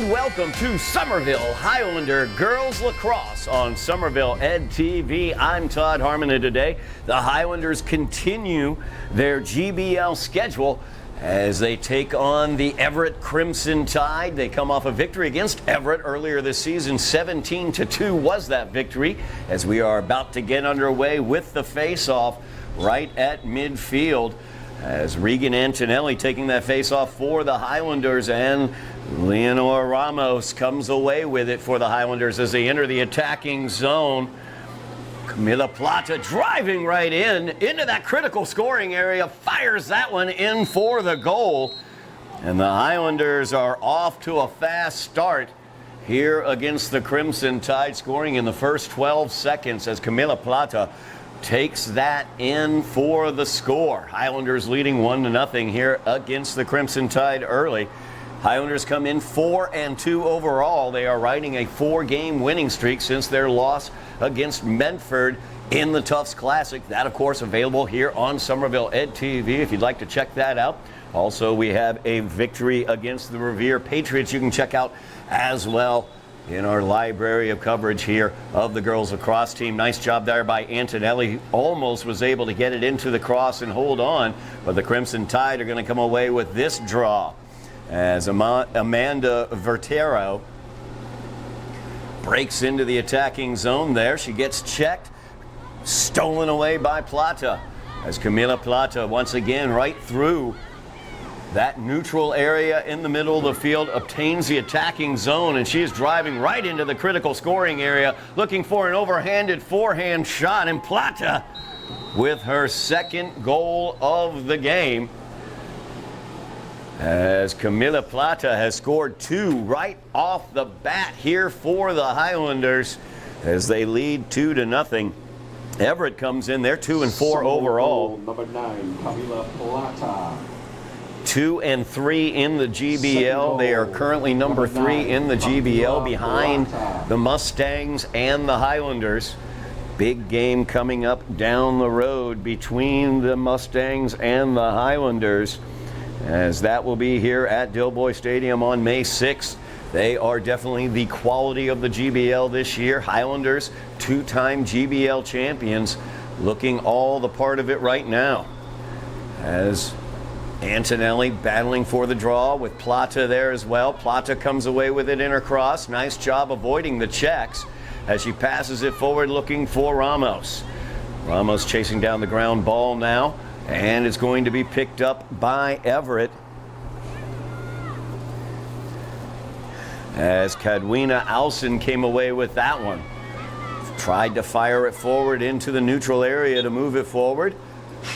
and welcome to Somerville Highlander Girls Lacrosse on Somerville Ed TV. I'm Todd Harmon, and today the Highlanders continue their GBL schedule as they take on the Everett Crimson Tide. They come off a victory against Everett earlier this season. 17-2 was that victory, as we are about to get underway with the face-off right at midfield, as Regan Antonelli taking that face-off for the Highlanders, and Leonor Ramos comes away with it for the Highlanders as they enter the attacking zone. Camila Plata driving right into that critical scoring area, fires that one in for the goal. And the Highlanders are off to a fast start here against the Crimson Tide, scoring in the first 12 seconds as Camila Plata takes that in for the score. Highlanders leading 1-0 here against the Crimson Tide early. Highlanders come in 4-2 overall. They are riding a 4-game winning streak since their loss against Medford in the Tufts Classic. That, of course, available here on Somerville Ed TV if you'd like to check that out. Also, we have a victory against the Revere Patriots you can check out as well in our library of coverage here of the girls lacrosse team. Nice job there by Antonelli. Almost was able to get it into the cross and hold on, but the Crimson Tide are going to come away with this draw as Amanda Vertero breaks into the attacking zone there. She gets checked, stolen away by Plata, as Camila Plata once again right through that neutral area in the middle of the field obtains the attacking zone, and she is driving right into the critical scoring area looking for an overhanded forehand shot, and Plata with her second goal of the game, as Camila Plata has scored 2 right off the bat here for the Highlanders as they lead 2-0. Everett comes in, they're 2-4 overall. Number 9, Camila Plata. 2-3 in the GBL. They are currently number 3 in the GBL behind the Mustangs and the Highlanders. Big game coming up down the road between the Mustangs and the Highlanders, as that will be here at Dilboy Stadium on May 6th. They are definitely the quality of the GBL this year. Highlanders, 2-time GBL champions, looking all the part of it right now, as Antonelli battling for the draw with Plata there as well. Plata comes away with it in her cross. Nice job avoiding the checks as she passes it forward looking for Ramos. Ramos chasing down the ground ball now, and it's going to be picked up by Everett, as Cadwina Alson came away with that one. Tried to fire it forward into the neutral area to move it forward.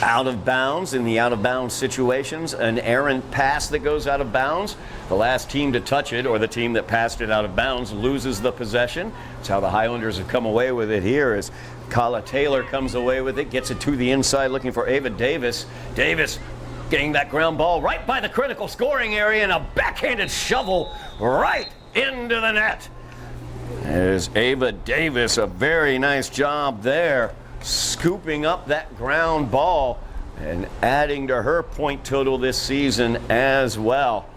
Out of bounds. In the out of bounds situations, an errant pass that goes out of bounds, the last team to touch it, or the team that passed it out of bounds, loses the possession. That's how the Highlanders have come away with it here, as Kala Taylor comes away with it, gets it to the inside looking for Ava Davis. Davis getting that ground ball right by the critical scoring area, and a backhanded shovel right into the net. There's Ava Davis, a very nice job there, scooping up that ground ball and adding to her point total this season as well,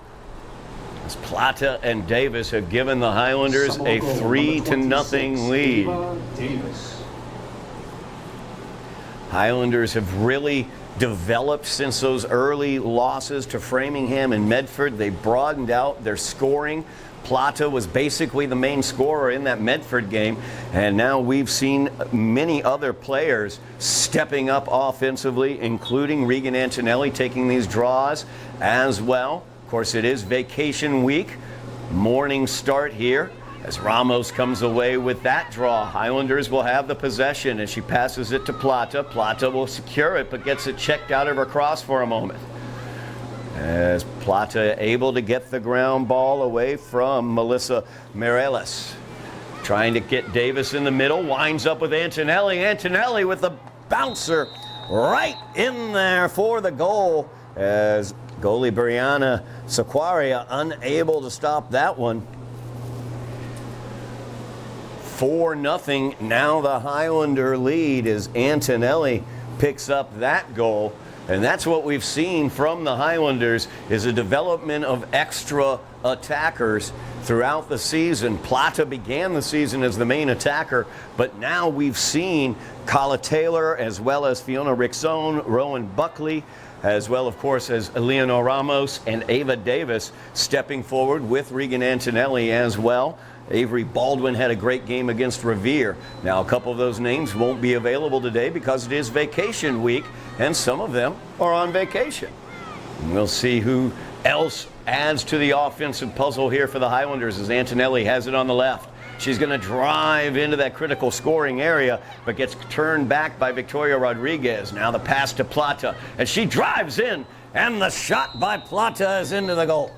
as Plata and Davis have given the Highlanders a 3-0 lead. Highlanders have really developed since those early losses to Framingham and Medford. They broadened out their scoring. Plata was basically the main scorer in that Medford game, and now we've seen many other players stepping up offensively, including Regan Antonelli taking these draws as well. Of course, it is vacation week. Morning start here as Ramos comes away with that draw. Highlanders will have the possession as she passes it to Plata. Plata will secure it, but gets it checked out of her cross for a moment, as Plata able to get the ground ball away from Melissa Mireles. Trying to get Davis in the middle, winds up with Antonelli. Antonelli with the bouncer right in there for the goal, as goalie Brianna Sequaria unable to stop that one. 4-0 now the Highlander lead as Antonelli picks up that goal. And that's what we've seen from the Highlanders, is a development of extra attackers throughout the season. Plata began the season as the main attacker, but now we've seen Kala Taylor as well as Fiona Rickzone, Rowan Buckley, as well, of course, as Eleanor Ramos and Ava Davis stepping forward with Regan Antonelli as well. Avery Baldwin had a great game against Revere. Now, a couple of those names won't be available today because it is vacation week, and some of them are on vacation. And we'll see who else adds to the offensive puzzle here for the Highlanders as Antonelli has it on the left. She's going to drive into that critical scoring area, but gets turned back by Victoria Rodriguez. Now the pass to Plata, and she drives in, and the shot by Plata is into the goal.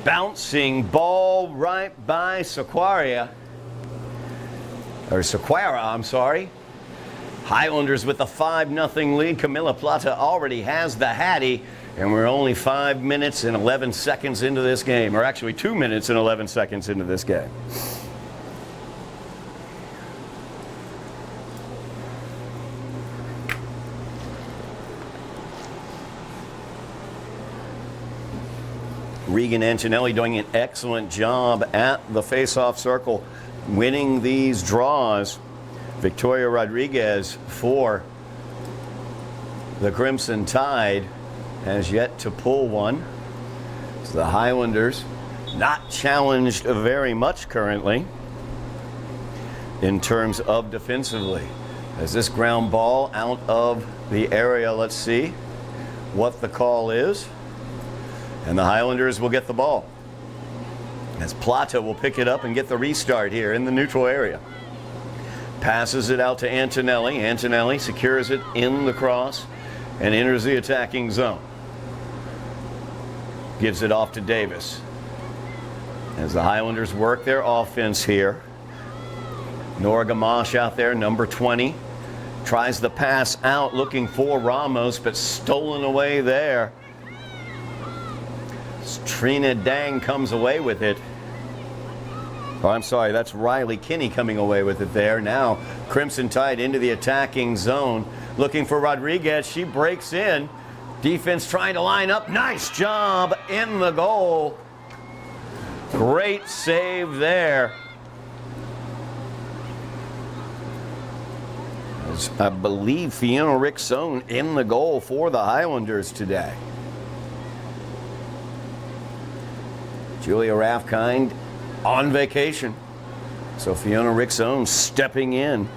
Bouncing ball right by Sequara, I'm sorry. Highlanders with a 5-0 lead. Camilla Plata already has the Hattie, and we're only 5 minutes and 11 seconds into this game, or actually 2 minutes and 11 seconds into this game. Regan Antonelli doing an excellent job at the face-off circle, winning these draws. Victoria Rodriguez for the Crimson Tide has yet to pull one. So the Highlanders not challenged very much currently in terms of defensively. As this ground ball out of the area, let's see what the call is. And the Highlanders will get the ball, as Plata will pick it up and get the restart here in the neutral area. Passes it out to Antonelli. Antonelli secures it in the cross and enters the attacking zone. Gives it off to Davis. As the Highlanders work their offense here. Nora Gamache out there, number 20. Tries the pass out, looking for Ramos, but stolen away there. Trina Dang comes away with it. Oh, I'm sorry, that's Riley Kinney coming away with it there. Now, Crimson Tide into the attacking zone, looking for Rodriguez. She breaks in. Defense trying to line up. Nice job in the goal. Great save there. As I believe Fiona Rickzone in the goal for the Highlanders today. Julia Raffkind on vacation. So Fiona Rickzone stepping in,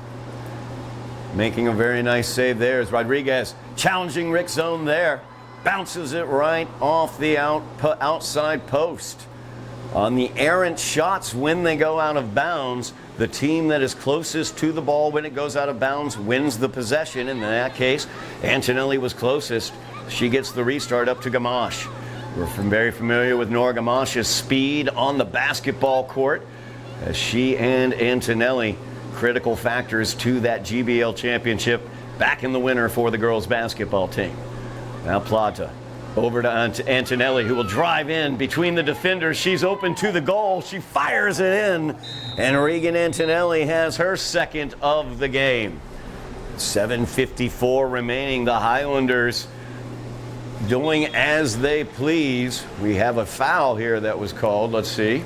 making a very nice save there as Rodriguez challenging Rickzone there. Bounces it right off the outside post. On the errant shots when they go out of bounds, the team that is closest to the ball when it goes out of bounds wins the possession. And in that case, Antonelli was closest. She gets the restart up to Gamache. We're very familiar with Nora Gamache's speed on the basketball court, as she and Antonelli, critical factors to that GBL championship back in the winter for the girls basketball team. Now Plata over to Antonelli, who will drive in between the defenders. She's open to the goal. She fires it in, and Regan Antonelli has her second of the game. 7:54 remaining. The Highlanders doing as they please. We have a foul here that was called. Let's see.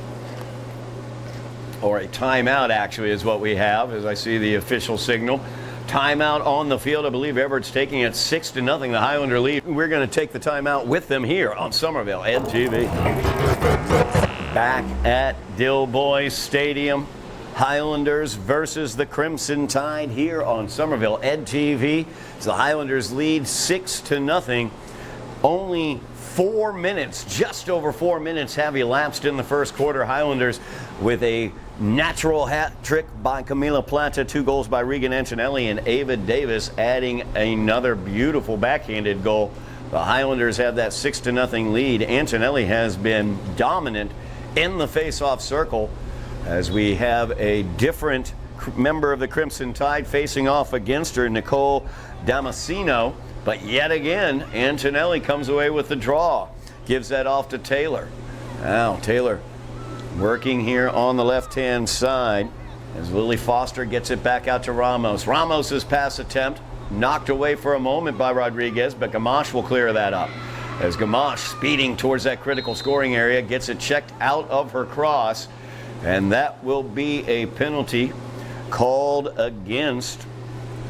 Or a timeout, actually, is what we have, as I see the official signal. Timeout on the field. I believe Everett's taking it 6-0, the Highlander lead. We're going to take the timeout with them here on Somerville Ed TV. Back at Dilboy Stadium. Highlanders versus the Crimson Tide here on Somerville Ed TV. So the Highlanders lead 6-0. Only 4 minutes, just over 4 minutes have elapsed in the first quarter. Highlanders with a natural hat trick by Camila Plata, 2 goals by Regan Antonelli, and Ava Davis adding another beautiful backhanded goal. The Highlanders have that 6-0 lead. Antonelli has been dominant in the face-off circle, as we have a different member of the Crimson Tide facing off against her, Nicole Damasino. But yet again, Antonelli comes away with the draw. Gives that off to Taylor. Now Taylor working here on the left-hand side as Lily Foster gets it back out to Ramos. Ramos's pass attempt knocked away for a moment by Rodriguez, but Gamache will clear that up. as Gamache, speeding towards that critical scoring area, gets it checked out of her cross, and that will be a penalty called against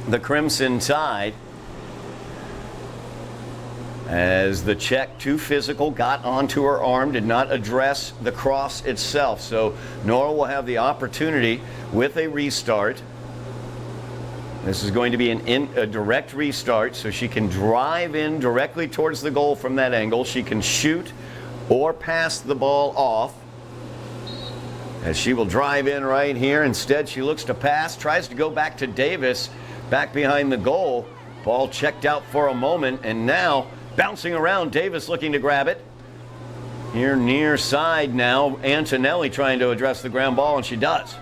the Crimson Tide, as the check too physical got onto her arm, did not address the cross itself. So Nora will have the opportunity with a restart. This is going to be a direct restart, so she can drive in directly towards the goal from that angle. She can shoot or pass the ball off, as she will drive in right here. Instead, she looks to pass, tries to go back to Davis, back behind the goal. Ball checked out for a moment, and now bouncing around, Davis looking to grab it. Here near side now, Antonelli trying to address the ground ball, and she does.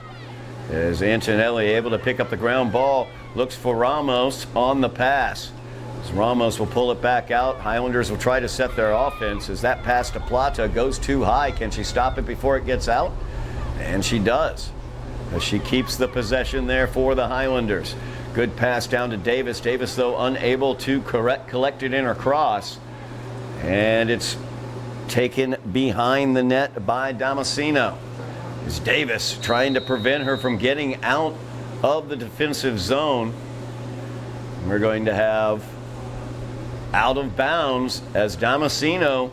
As Antonelli able to pick up the ground ball, looks for Ramos on the pass. As Ramos will pull it back out, Highlanders will try to set their offense as that pass to Plata goes too high. Can she stop it before it gets out? And she does, as she keeps the possession there for the Highlanders. Good pass down to Davis. Davis, though, unable to collect it in her cross. And it's taken behind the net by Damasceno. It's Davis trying to prevent her from getting out of the defensive zone. We're going to have out of bounds as Damasceno,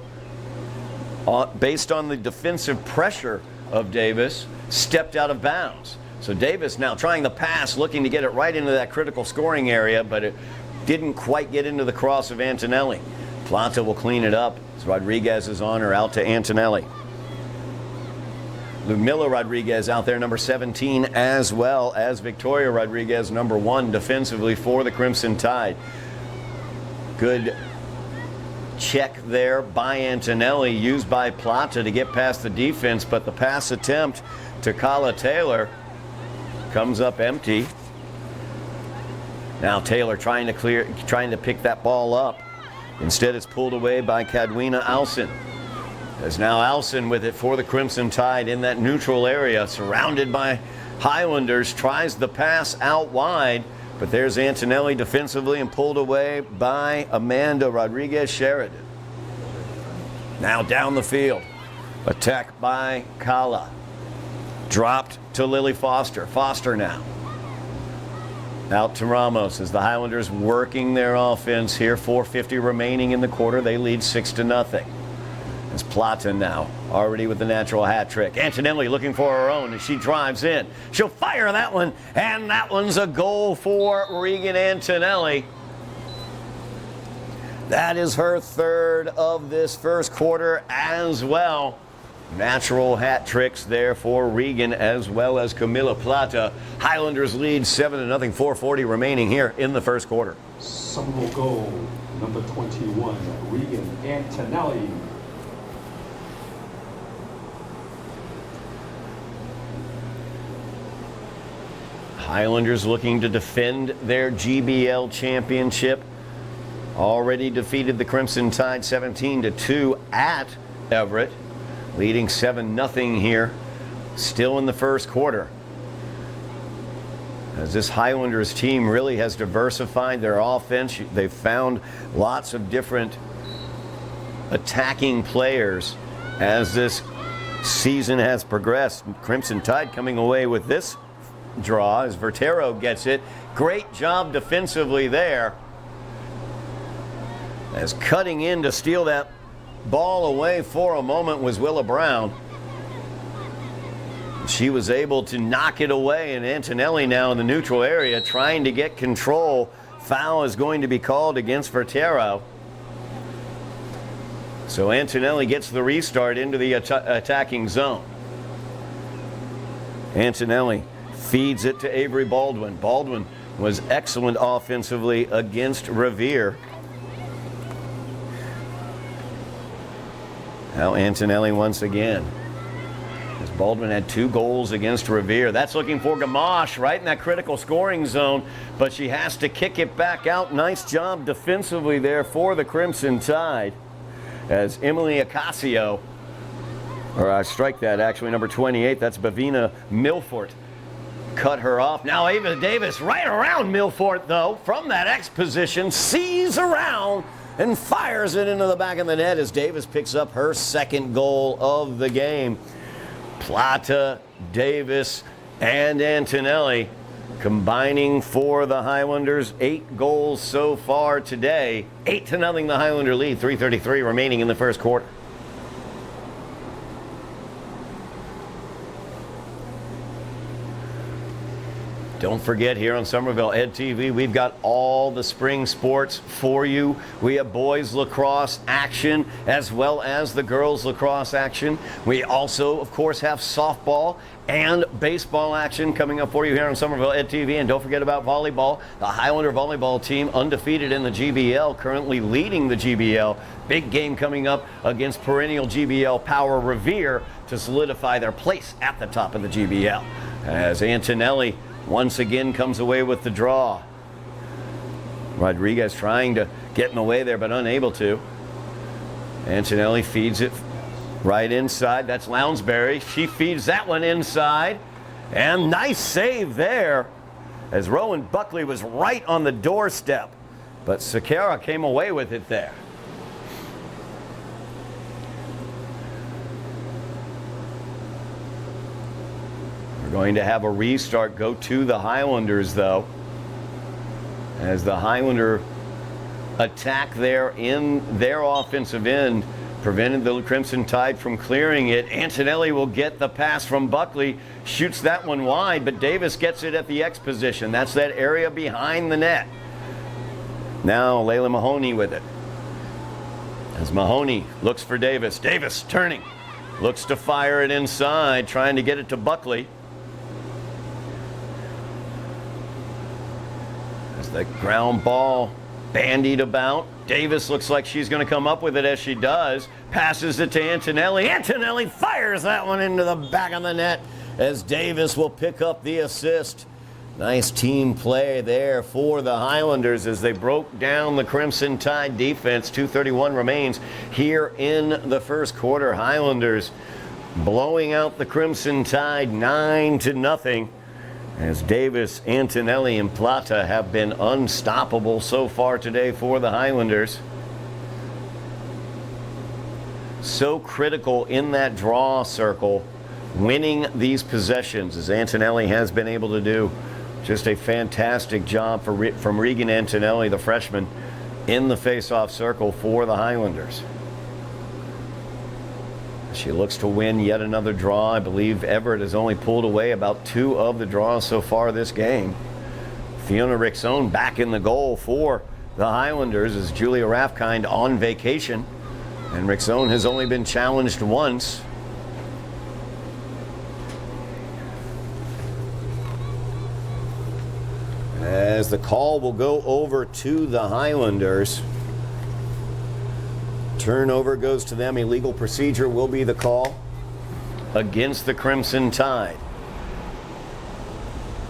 based on the defensive pressure of Davis, stepped out of bounds. So Davis now trying the pass, looking to get it right into that critical scoring area, but it didn't quite get into the cross of Antonelli. Plata will clean it up as Rodriguez is on her, out to Antonelli. Ludmila Rodriguez out there, number 17, as well as Victoria Rodriguez, number 1, defensively for the Crimson Tide. Good check there by Antonelli, used by Plata to get past the defense, but the pass attempt to Kala Taylor comes up empty. Now Taylor trying to pick that ball up. Instead, it's pulled away by Cadwina Alson. As now Alson with it for the Crimson Tide in that neutral area, surrounded by Highlanders, tries the pass out wide, but there's Antonelli defensively and pulled away by Amanda Rodriguez Sheridan. Now down the field, attack by Kala. Dropped to Lily Foster. Foster now. Out to Ramos as the Highlanders working their offense here. 4:50 remaining in the quarter. They lead 6-0. As Plata now already with the natural hat trick. Antonelli looking for her own as she drives in. She'll fire that one, and that one's a goal for Regan Antonelli. That is her third of this first quarter as well. Natural hat tricks there for Regan as well as Camila Plata. Highlanders lead 7-0, 4:40 remaining here in the first quarter. Somerville goal, number 21, Regan Antonelli. Highlanders looking to defend their GBL championship. Already defeated the Crimson Tide 17-2 at Everett, leading 7-0 here, still in the first quarter. As this Highlanders team really has diversified their offense, they've found lots of different attacking players as this season has progressed. Crimson Tide coming away with this draw as Vertero gets it. Great job defensively there, as cutting in to steal that ball away for a moment was Willa Brown. She was able to knock it away, and Antonelli now in the neutral area trying to get control. Foul is going to be called against Vertero. So Antonelli gets the restart into the attacking zone. Antonelli feeds it to Avery Baldwin. Baldwin was excellent offensively against Revere. Now Antonelli once again. As Baldwin had 2 goals against Revere. That's looking for Gamache right in that critical scoring zone, but she has to kick it back out. Nice job defensively there for the Crimson Tide. As Emily Ocasio, or I strike that actually, number 28, that's Bavina Milfort, cut her off. Now Ava Davis right around Milfort though, from that X position, sees around and fires it into the back of the net as Davis picks up her second goal of the game. Plata, Davis, and Antonelli combining for the Highlanders. 8 goals so far today. 8-0 the Highlander lead. 3:33 remaining in the first quarter. Don't forget, here on Somerville Ed TV, we've got all the spring sports for you. We have boys lacrosse action as well as the girls lacrosse action. We also, of course, have softball and baseball action coming up for you here on Somerville Ed TV. And don't forget about volleyball. The Highlander volleyball team undefeated in the GBL, currently leading the GBL. Big game coming up against perennial GBL Power Revere to solidify their place at the top of the GBL. As Antonelli once again comes away with the draw. Rodriguez trying to get in the way there, but unable to. Antonelli feeds it right inside. That's Lounsbury. She feeds that one inside. And nice save there, as Rowan Buckley was right on the doorstep. But Sakara came away with it there. Going to have a restart go to the Highlanders, though, as the Highlander attack there in their offensive end prevented the Crimson Tide from clearing it. Antonelli will get the pass from Buckley, shoots that one wide, but Davis gets it at the X position. That's that area behind the net. Now Layla Mahoney with it, as Mahoney looks for Davis. Davis turning, looks to fire it inside, trying to get it to Buckley. The ground ball bandied about. Davis looks like she's going to come up with it as she does. Passes it to Antonelli. Antonelli fires that one into the back of the net as Davis will pick up the assist. Nice team play there for the Highlanders as they broke down the Crimson Tide defense. 2:31 remains here in the first quarter. Highlanders blowing out the Crimson Tide 9-0. As Davis, Antonelli, and Plata have been unstoppable so far today for the Highlanders. So critical in that draw circle, winning these possessions, as Antonelli has been able to do. Just a fantastic job from Regan Antonelli, the freshman, in the face-off circle for the Highlanders. She looks to win yet another draw. I believe Everett has only pulled away about 2 of the draws so far this game. Fiona Rickson back in the goal for the Highlanders as Julia Raffkind on vacation. And Rickson has only been challenged once. As the call will go over to the Highlanders. Turnover goes to them. Illegal procedure will be the call against the Crimson Tide.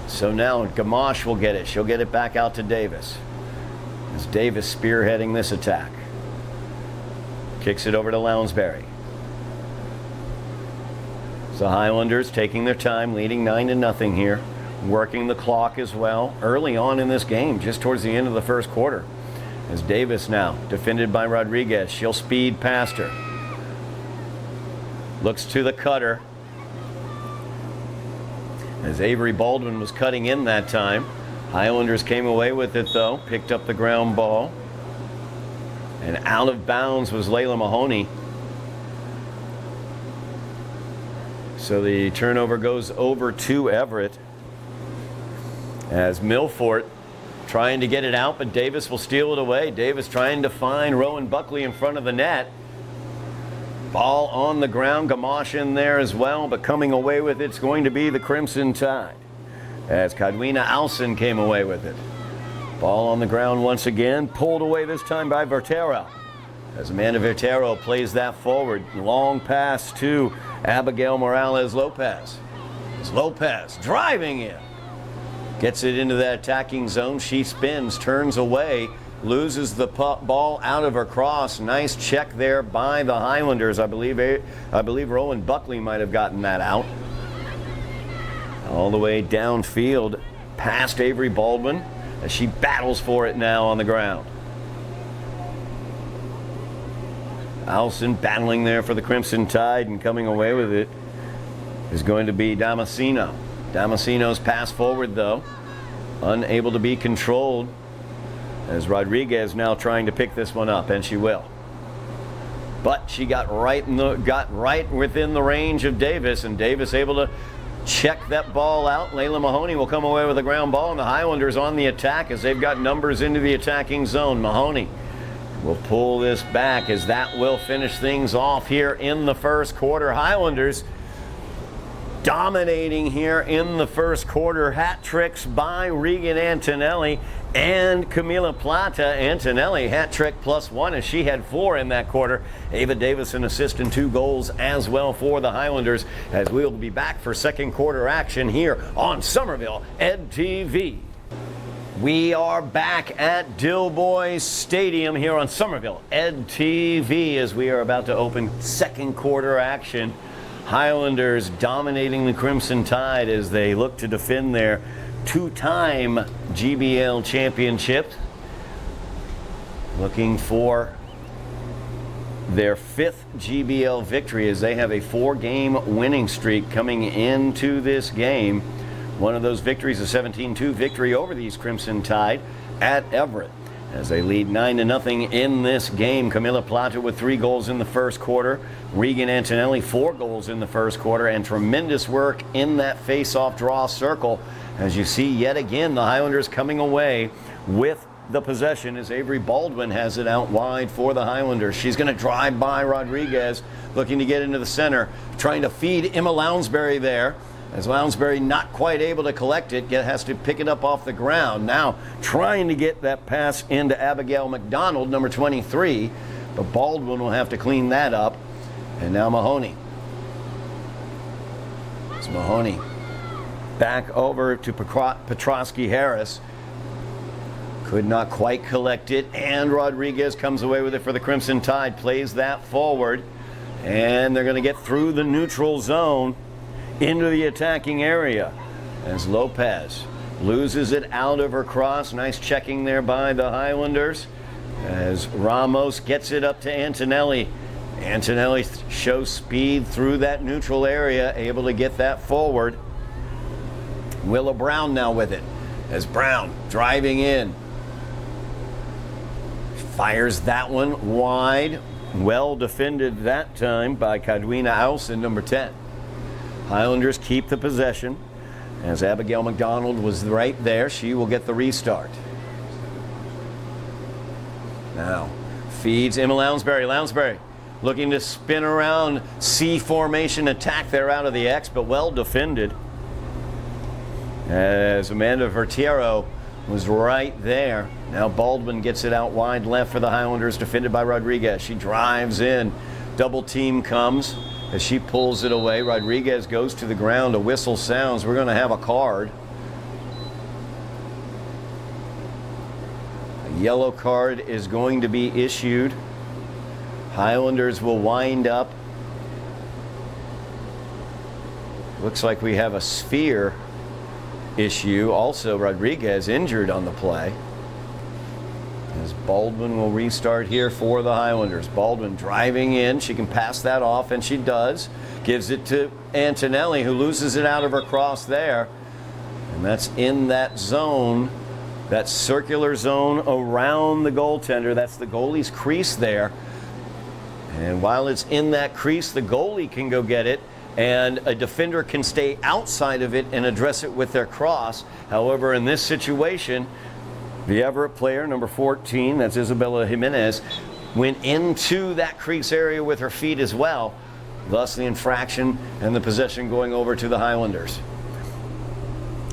So now Gamache will get it. She'll get it back out to Davis. As Davis spearheading this attack. Kicks it over to Lounsbury. So Highlanders taking their time, leading 9-0 here. Working the clock as well early on in this game, just towards the end of the first quarter. As Davis now, defended by Rodriguez. She'll speed past her. Looks to the cutter. As Avery Baldwin was cutting in that time. Highlanders came away with it, though. Picked up the ground ball. And out of bounds was Layla Mahoney. So the turnover goes over to Everett. As Milfort trying to get it out, but Davis will steal it away. Davis trying to find Rowan Buckley in front of the net. Ball on the ground. Gamache in there as well, but coming away with it's going to be the Crimson Tide. As Cadwina Alson came away with it. Ball on the ground once again. Pulled away this time by Vertero. As Amanda Vertero plays that forward. Long pass to Abigail Morales Lopez. As Lopez driving in. Gets it into that attacking zone. She spins, turns away, loses the ball out of her cross. Nice check there by the Highlanders. I believe Rowan Buckley might have gotten that out. All the way downfield past Avery Baldwin as she battles for it now on the ground. Allison battling there for the Crimson Tide, and coming away with it is going to be Damasceno. Damasceno's pass forward, though, unable to be controlled, as Rodriguez now trying to pick this one up, and she will. But she got right within the range of Davis, and Davis able to check that ball out. Layla Mahoney will come away with a ground ball, and the Highlanders on the attack as they've got numbers into the attacking zone. Mahoney will pull this back as that will finish things off here in the first quarter. Highlanders dominating here in the first quarter. Hat tricks by Regan Antonelli and Camila Plata. Antonelli hat trick +1 as she had 4 in that quarter. Ava Davis an assist and 2 goals as well for the Highlanders, as we'll be back for second quarter action here on Somerville Ed TV. We are back at Dilboy Stadium here on Somerville Ed TV as we are about to open second quarter action. Highlanders dominating the Crimson Tide as they look to defend their 2-time GBL championship. Looking for their 5th GBL victory as they have a 4-game winning streak coming into this game. One of those victories, a 17-2 victory over the East Crimson Tide at Everett, as they lead 9-0 in this game. Camila Plata with 3 goals in the first quarter. Regan Antonelli 4 goals in the first quarter, and tremendous work in that face-off draw circle. As you see yet again, the Highlanders coming away with the possession as Avery Baldwin has it out wide for the Highlanders. She's going to drive by Rodriguez, looking to get into the center, trying to feed Emma Lounsbury there. As Lounsbury not quite able to collect it, has to pick it up off the ground. Now trying to get that pass into Abigail McDonald, number 23, but Baldwin will have to clean that up. And now Mahoney. It's Mahoney back over to Petrosky Harris. Could not quite collect it, and Rodriguez comes away with it for the Crimson Tide, plays that forward, and they're going to get through the neutral zone into the attacking area as Lopez loses it out of her cross. Nice checking there by the Highlanders as Ramos gets it up to Antonelli. Antonelli shows speed through that neutral area, able to get that forward. Willow Brown now with it as Brown driving in. Fires that one wide. Well defended that time by Cadwina Alson, number 10. Highlanders keep the possession as Abigail McDonald was right there. She will get the restart. Now feeds Emma Lounsbury. Lounsbury looking to spin around C formation attack there out of the X, but well defended as Amanda Vertiero was right there. Now Baldwin gets it out wide left for the Highlanders, defended by Rodriguez. She drives in. Double team comes as she pulls it away. Rodriguez goes to the ground. A whistle sounds. We're going to have a card. A yellow card is going to be issued. Highlanders will wind up. Looks like we have a sphere issue. Also, Rodriguez injured on the play. As Baldwin will restart here for the Highlanders. Baldwin driving in. She can pass that off, and she does. Gives it to Antonelli, who loses it out of her cross there. And that's in that zone, that circular zone around the goaltender. That's the goalie's crease there. And while it's in that crease, the goalie can go get it, and a defender can stay outside of it and address it with their cross. However, in this situation, the Everett player, number 14, that's Isabella Jimenez, went into that crease area with her feet as well. Thus the infraction and the possession going over to the Highlanders.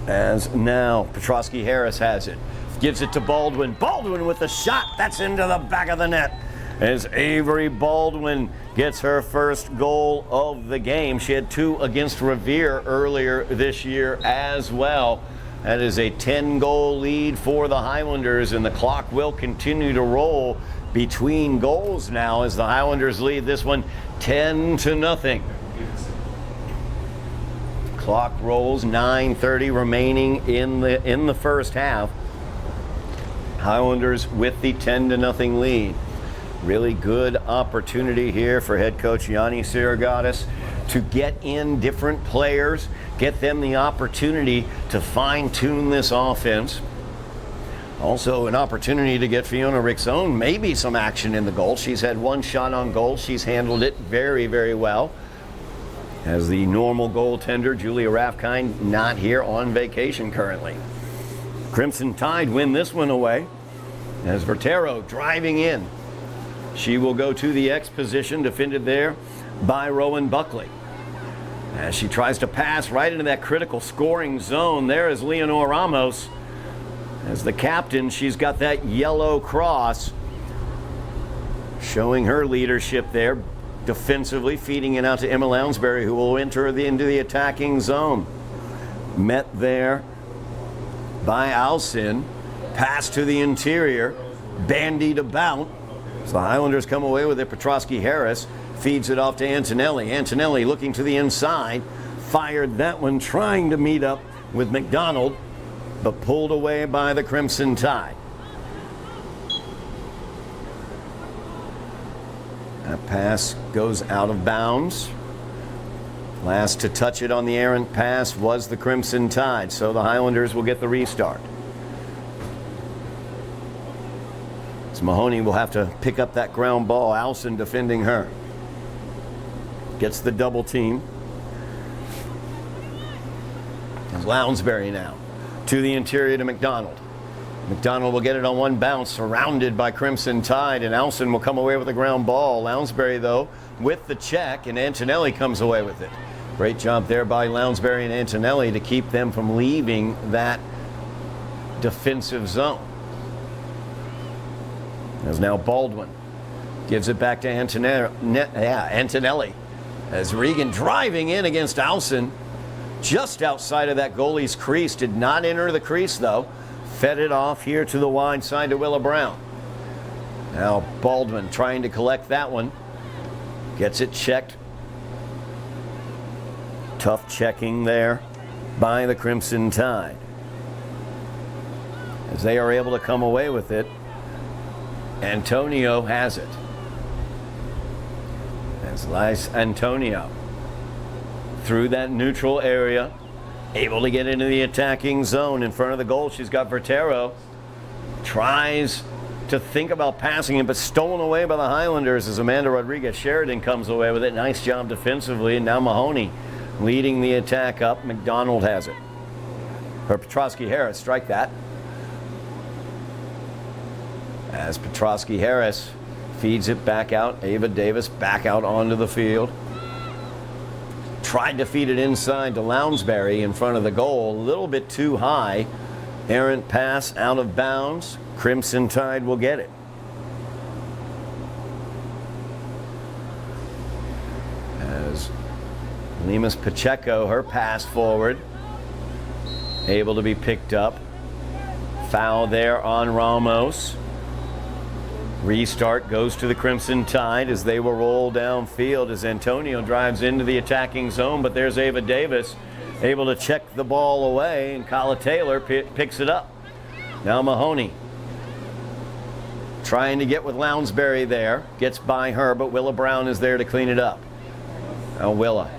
As now Petrosky Harris has it. Gives it to Baldwin. Baldwin with the shot. That's into the back of the net. As Avery Baldwin gets her first goal of the game. She had 2 against Revere earlier this year as well. That is a 10-goal lead for the Highlanders, and the clock will continue to roll between goals now as the Highlanders lead this one 10-0. Clock rolls, 9:30 remaining in the first half. Highlanders with the 10-0 lead. Really good opportunity here for head coach Yanni Sirigatis to get in different players, get them the opportunity to fine-tune this offense. Also an opportunity to get Fiona Rixone maybe some action in the goal. She's had one shot on goal. She's handled it very, very well. As the normal goaltender, Julia Raffkind not here, on vacation currently. Crimson Tide win this one away as Vertero driving in. She will go to the X position, defended there by Rowan Buckley. As she tries to pass right into that critical scoring zone, there is Leonor Ramos. As the captain, she's got that yellow cross, showing her leadership there defensively, feeding it out to Emma Lounsbury, who will enter into the attacking zone. Met there by Alcin, pass to the interior, bandied about. So the Highlanders come away with it. Petrosky Harris feeds it off to Antonelli. Antonelli looking to the inside, fired that one, trying to meet up with McDonald, but pulled away by the Crimson Tide. That pass goes out of bounds. Last to touch it on the errant pass was the Crimson Tide, so the Highlanders will get the restart. So Mahoney will have to pick up that ground ball. Alcin defending her. Gets the double team. There's Lounsbury now to the interior to McDonald. McDonald will get it on one bounce, surrounded by Crimson Tide, and Alcin will come away with the ground ball. Lounsbury, though, with the check, and Antonelli comes away with it. Great job there by Lounsbury and Antonelli to keep them from leaving that defensive zone. As now Baldwin gives it back to Antonelli. As Regan driving in against Alcin, just outside of that goalie's crease. Did not enter the crease, though. Fed it off here to the wide side to Willa Brown. Now Baldwin trying to collect that one. Gets it checked. Tough checking there by the Crimson Tide. As they are able to come away with it, Antonio has it. As Lice Antonio through that neutral area, able to get into the attacking zone in front of the goal. She's got Vertero. Tries to think about passing it, but stolen away by the Highlanders as Amanda Rodriguez Sheridan comes away with it. Nice job defensively, and now Mahoney leading the attack up. McDonald has it. Or Petrosky Harris, strike that. As Petrosky Harris feeds it back out, Ava Davis back out onto the field. Tried to feed it inside to Lounsbury in front of the goal. A little bit too high. Errant pass out of bounds. Crimson Tide will get it. As Limas Pacheco, her pass forward, able to be picked up. Foul there on Ramos. Restart goes to the Crimson Tide as they will roll downfield as Antonio drives into the attacking zone, but there's Ava Davis able to check the ball away, and Kala Taylor picks it up. Now Mahoney trying to get with Lounsbury there, gets by her, but Willa Brown is there to clean it up. Now Willa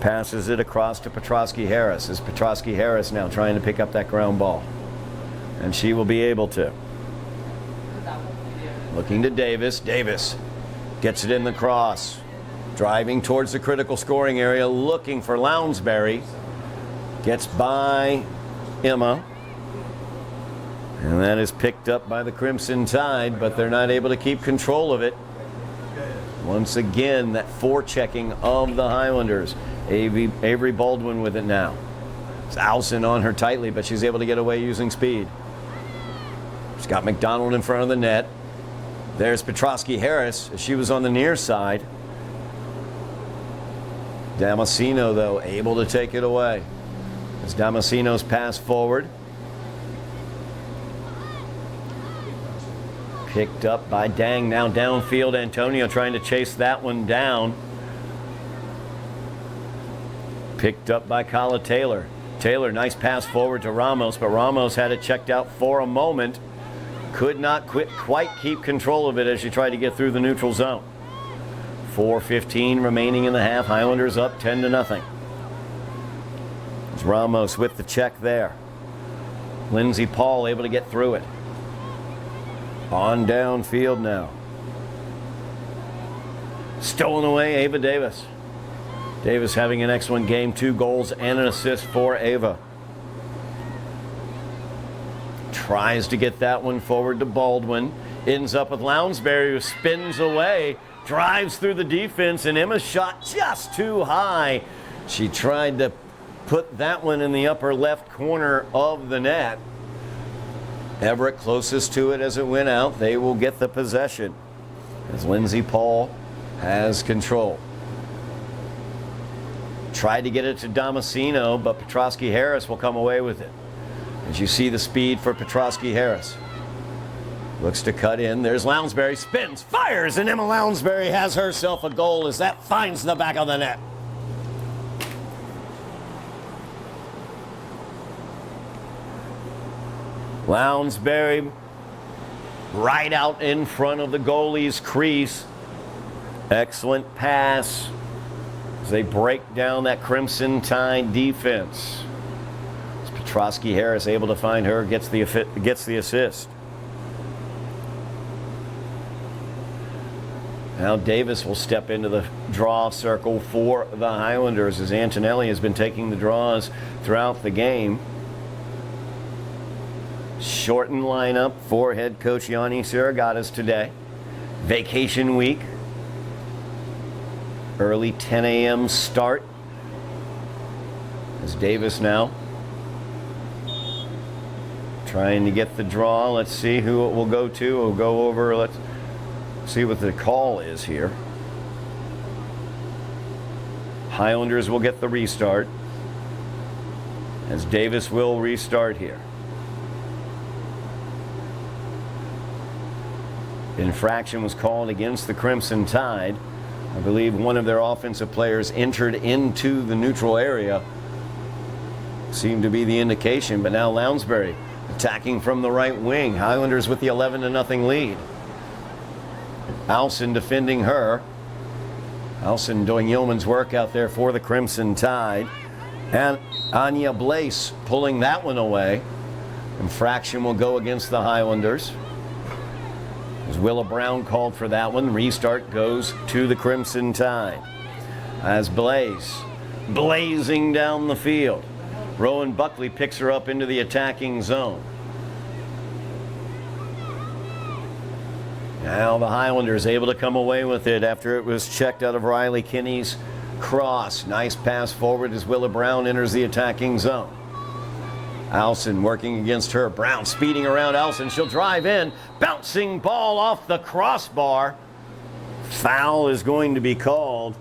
passes it across to Petrosky Harris as Petrosky Harris now trying to pick up that ground ball, and she will be able to. Looking to Davis. Davis gets it in the cross. Driving towards the critical scoring area, looking for Lounsbury. Gets by Emma. And that is picked up by the Crimson Tide, but they're not able to keep control of it. Once again, that forechecking of the Highlanders. Avery Baldwin with it now. It's Alcin on her tightly, but she's able to get away using speed. She's got McDonald in front of the net. There's Petrosky Harris. She was on the near side. Damasino, though, able to take it away. As Damasino's pass forward. Picked up by Dang. Now downfield, Antonio trying to chase that one down. Picked up by Kala Taylor. Taylor, nice pass forward to Ramos, but Ramos had it checked out for a moment. could not quite keep control of it as she tried to get through the neutral zone. 4:15 remaining in the half. Highlanders up 10-0. It's Ramos with the check there. Lindsey Paul able to get through it. On downfield now. Stolen away, Ava Davis. Davis having an excellent game. 2 goals and an assist for Ava. Tries to get that one forward to Baldwin. Ends up with Lounsbury, who spins away. Drives through the defense, and Emma's shot just too high. She tried to put that one in the upper left corner of the net. Everett closest to it as it went out. They will get the possession as Lindsey Paul has control. Tried to get it to Damasceno, but Petrosky Harris will come away with it. As you see the speed for Petrosky Harris. Looks to cut in. There's Lounsbury. Spins, fires, and Emma Lounsbury has herself a goal as that finds the back of the net. Lounsbury right out in front of the goalie's crease. Excellent pass as they break down that Crimson Tide defense. As Petrosky Harris able to find her, gets the assist. Now Davis will step into the draw circle for the Highlanders as Antonelli has been taking the draws throughout the game. Shortened lineup for head coach Yanni Siragatas today. Vacation week. Early 10 a.m. start. As Davis now trying to get the draw. Let's see who it will go to. We'll go over. Let's see what the call is here. Highlanders will get the restart as Davis will restart here. Infraction was called against the Crimson Tide. I believe one of their offensive players entered into the neutral area. Seemed to be the indication, but now Lounsbury attacking from the right wing. Highlanders with the 11-0 lead. Alson defending her. Alson doing yeoman's work out there for the Crimson Tide. And Anya Blaise pulling that one away. Infraction will go against the Highlanders. As Willa Brown called for that one, restart goes to the Crimson Tide. As Blaise blazing down the field. Rowan Buckley picks her up into the attacking zone. Now the Highlanders able to come away with it after it was checked out of Riley Kinney's cross. Nice pass forward as Willa Brown enters the attacking zone. Alson working against her. Brown speeding around Alson. She'll drive in. Bouncing ball off the crossbar. Foul is going to be called.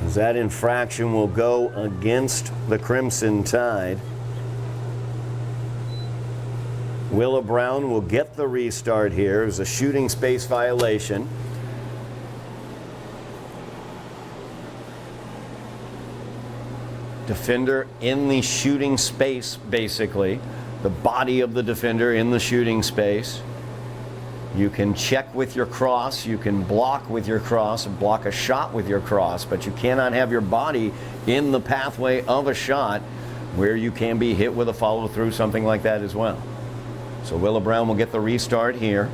As that infraction will go against the Crimson Tide. Willa Brown will get the restart here. It was a shooting space violation. Defender in the shooting space, basically. The body of the defender in the shooting space. You can check with your cross. You can block with your cross and block a shot with your cross, but you cannot have your body in the pathway of a shot where you can be hit with a follow-through, something like that as well. So Willa Brown will get the restart here.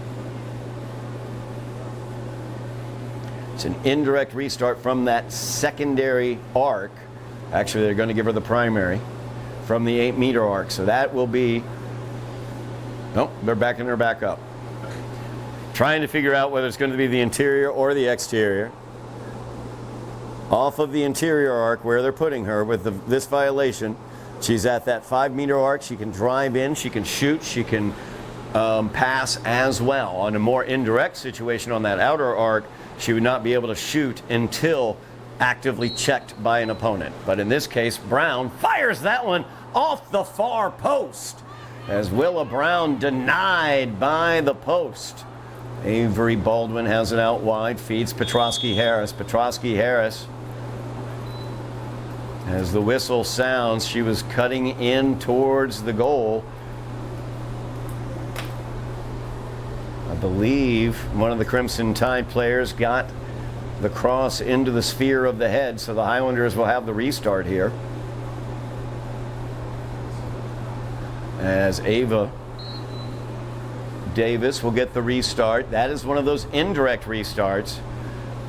It's an indirect restart from that secondary arc. Actually, they're going to give her the primary from the 8-meter arc. So that will be, nope, they're backing her back up. Trying to figure out whether it's going to be the interior or the exterior. Off of the interior arc where they're putting her with this violation. She's at that 5-meter arc. She can drive in, she can shoot, she can pass as well. On a more indirect situation on that outer arc, she would not be able to shoot until actively checked by an opponent. But in this case, Brown fires that one off the far post as Willa Brown denied by the post. Avery Baldwin has it out wide, feeds Petrosky Harris. Petrosky Harris As the whistle sounds, she was cutting in towards the goal. I believe one of the Crimson Tide players got the cross into the sphere of the head, so the Highlanders will have the restart here. As Ava Davis will get the restart. That is one of those indirect restarts.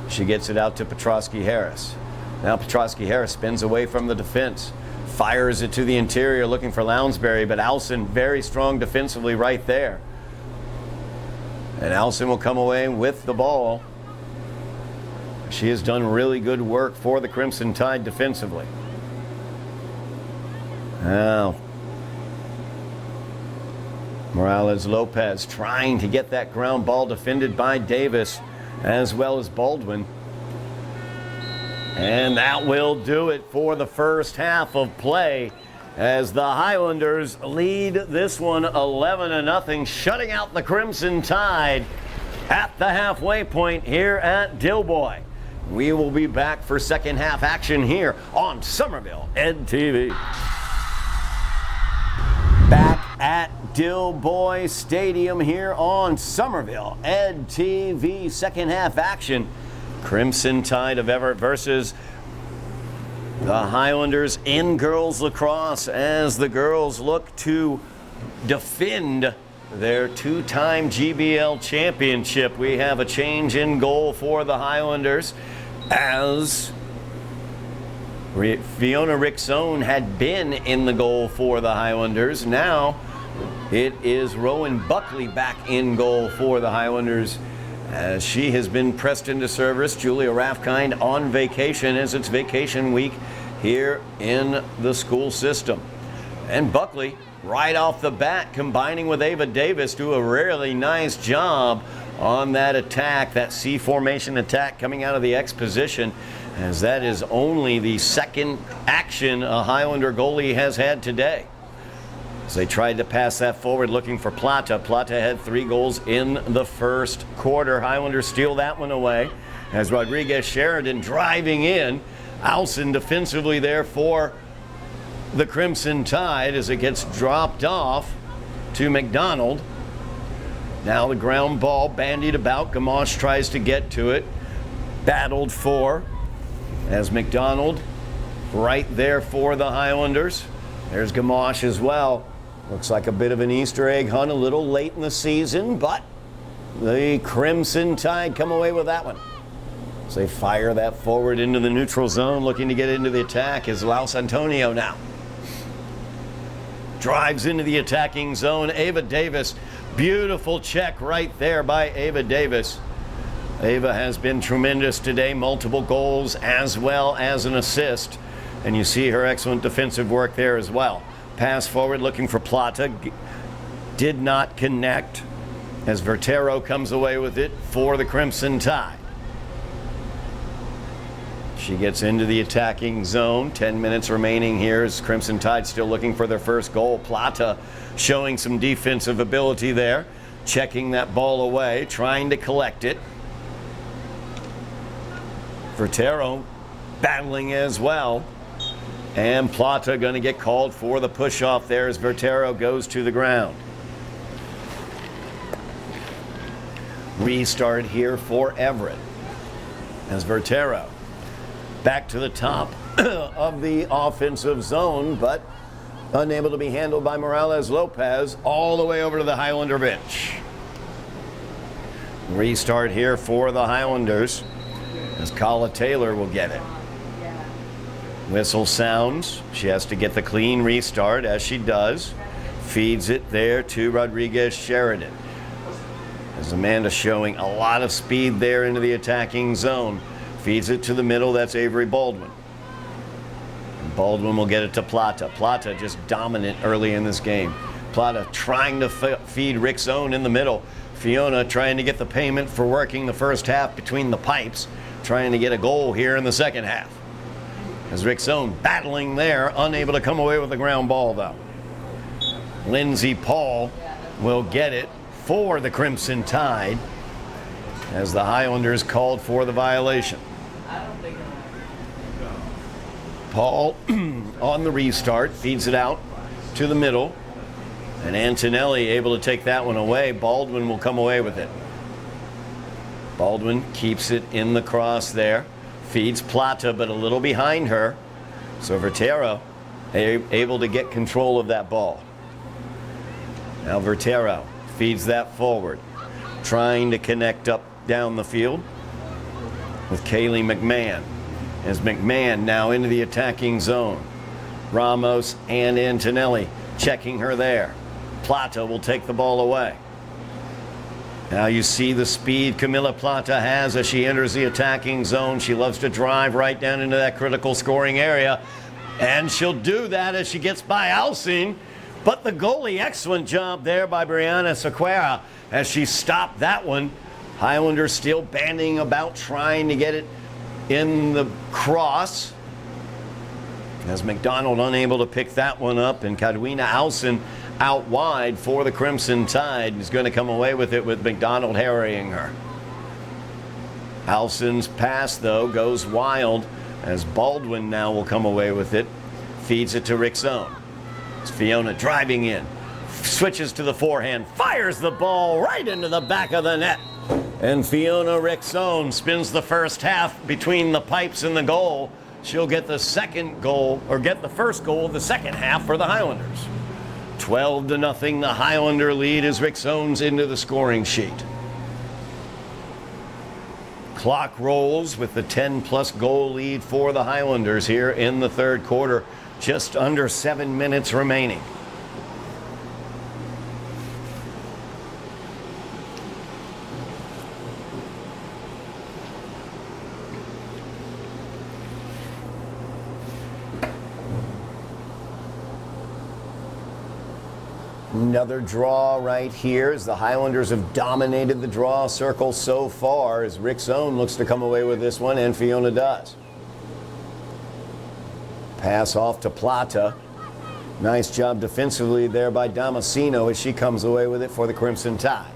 She gets it out to Petrosky-Harris. Now Petrosky-Harris spins away from the defense, fires it to the interior looking for Lounsbury, but Alson very strong defensively right there. And Alson will come away with the ball. She has done really good work for the Crimson Tide defensively. Now, Morales-Lopez trying to get that ground ball defended by Davis as well as Baldwin. And that will do it for the first half of play as the Highlanders lead this one 11-0, shutting out the Crimson Tide at the halfway point here at Dilboy. We will be back for second half action here on Somerville Ed TV. Back at Dilboy Stadium here on Somerville Ed TV, second half action. Crimson Tide of Everett versus the Highlanders in girls lacrosse as the girls look to defend their two-time GBL championship. We have a change in goal for the Highlanders as Fiona Rickzone had been in the goal for the Highlanders. Now it is Rowan Buckley back in goal for the Highlanders as she has been pressed into service. Julia Raffkind on vacation as it's vacation week here in the school system. And Buckley, right off the bat, combining with Ava Davis, do a really nice job on that attack, that C formation attack coming out of the X position, as that is only the second action a Highlander goalie has had today. As they tried to pass that forward looking for Plata. Plata had 3 goals in the first quarter. Highlanders steal that one away as Rodriguez Sheridan driving in. Alson defensively there for the Crimson Tide as it gets dropped off to McDonald. Now the ground ball bandied about. Gamache tries to get to it. Battled for as McDonald right there for the Highlanders. There's Gamache as well. Looks like a bit of an Easter egg hunt a little late in the season, but the Crimson Tide come away with that one. So they fire that forward into the neutral zone, looking to get into the attack is Laus Antonio now. Drives into the attacking zone. Ava Davis, beautiful check right there by Ava Davis. Ava has been tremendous today, multiple goals as well as an assist. And you see her excellent defensive work there as well. Pass forward looking for Plata. Did not connect as Vertero comes away with it for the Crimson Tide. She gets into the attacking zone. 10 minutes remaining here as Crimson Tide still looking for their first goal. Plata showing some defensive ability there. Checking that ball away, trying to collect it. Vertero battling as well. And Plata going to get called for the push-off there as Vertero goes to the ground. Restart here for Everett as Vertero back to the top of the offensive zone, but unable to be handled by Morales-Lopez all the way over to the Highlander bench. Restart here for the Highlanders as Kala Taylor will get it. Whistle sounds. She has to get the clean restart as she does. Feeds it there to Rodriguez Sheridan. As Amanda showing a lot of speed there into the attacking zone. Feeds it to the middle, that's Avery Baldwin. And Baldwin will get it to Plata. Plata just dominant early in this game. Plata trying to feed Rickzone in the middle. Fiona trying to get the payment for working the first half between the pipes. Trying to get a goal here in the second half. As Rickzone battling there, unable to come away with the ground ball though. Lindsay Paul will get it for the Crimson Tide as the Highlanders called for the violation. Paul on the restart, feeds it out to the middle. And Antonelli able to take that one away. Baldwin will come away with it. Baldwin keeps it in the cross there. Feeds Plata, but a little behind her. So Vertero able to get control of that ball. Now Vertero feeds that forward. Trying to connect up down the field with Kaylee McMahon. As McMahon now into the attacking zone. Ramos and Antonelli checking her there. Plata will take the ball away. Now you see the speed Camila Plata has as she enters the attacking zone. She loves to drive right down into that critical scoring area. And she'll do that as she gets by Alcine. But the goalie, excellent job there by Brianna Sequeira as she stopped that one. Highlanders still banding about trying to get it in the cross. As McDonald unable to pick that one up, and Cadwina Alcine out wide for the Crimson Tide is going to come away with it with McDonald harrying her. Alcine's pass, though, goes wild as Baldwin now will come away with it. Feeds it to Rickzone. It's Fiona driving in. Switches to the forehand. Fires the ball right into the back of the net. And Fiona Rickzone spins the first half between the pipes and the goal. She'll get the second goal, or get the first goal of the second half for the Highlanders. 12-0, the Highlander lead as Rickzone's into the scoring sheet. Clock rolls with the 10-plus goal lead for the Highlanders here in the third quarter. Just under 7 minutes remaining. Another draw right here as the Highlanders have dominated the draw circle so far as Rickzone looks to come away with this one, and Fiona does. Pass off to Plata. Nice job defensively there by Damasino as she comes away with it for the Crimson Tide.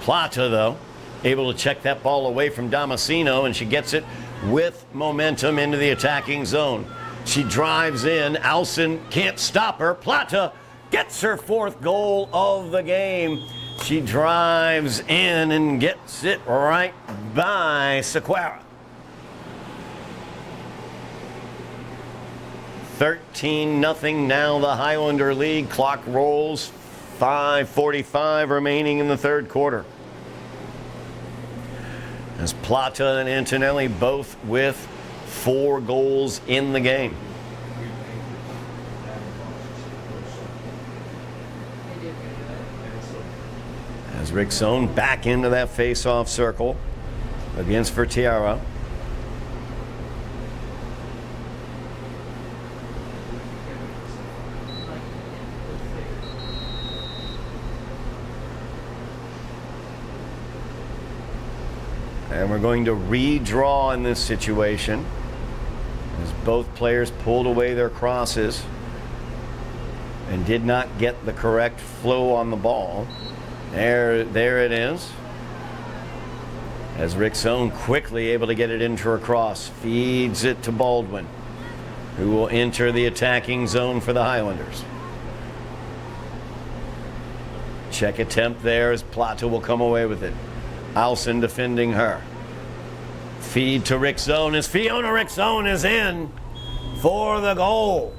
Plata, though, able to check that ball away from Damasino, and she gets it with momentum into the attacking zone. She drives in. Alcine can't stop her. Plata gets her fourth goal of the game. She drives in and gets it right by Sequeira. 13-0 now the Highlander lead. Clock rolls. 5:45 remaining in the third quarter. As Plata and Antonelli both with 4 goals in the game. As Rickzone back into that face-off circle against Vertiera. And we're going to redraw in this situation as both players pulled away their crosses and did not get the correct flow on the ball. There it is. As Rickzone quickly able to get it into her cross. Feeds it to Baldwin, who will enter the attacking zone for the Highlanders. Check attempt there as Plata will come away with it. Alcine defending her. Feed to Rickzone as Fiona Rickzone is in for the goal.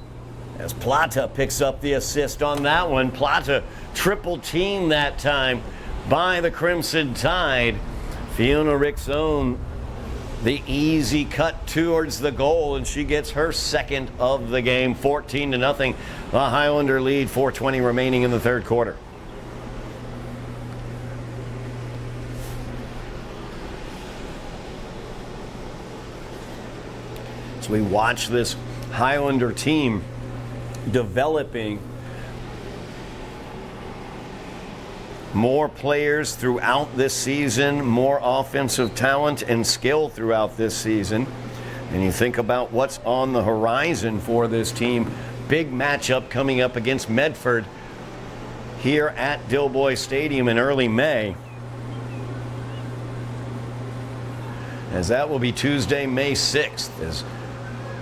As Plata picks up the assist on that one. Plata triple teamed that time by the Crimson Tide. Fiona Rickzone, the easy cut towards the goal, and she gets her second of the game. 14-0. The Highlander lead. 4:20 remaining in the third quarter. So we watch this Highlander team developing more players throughout this season, more offensive talent and skill throughout this season. And you think about what's on the horizon for this team. Big matchup coming up against Medford here at Dilboy Stadium in early May. As that will be Tuesday, May 6th, as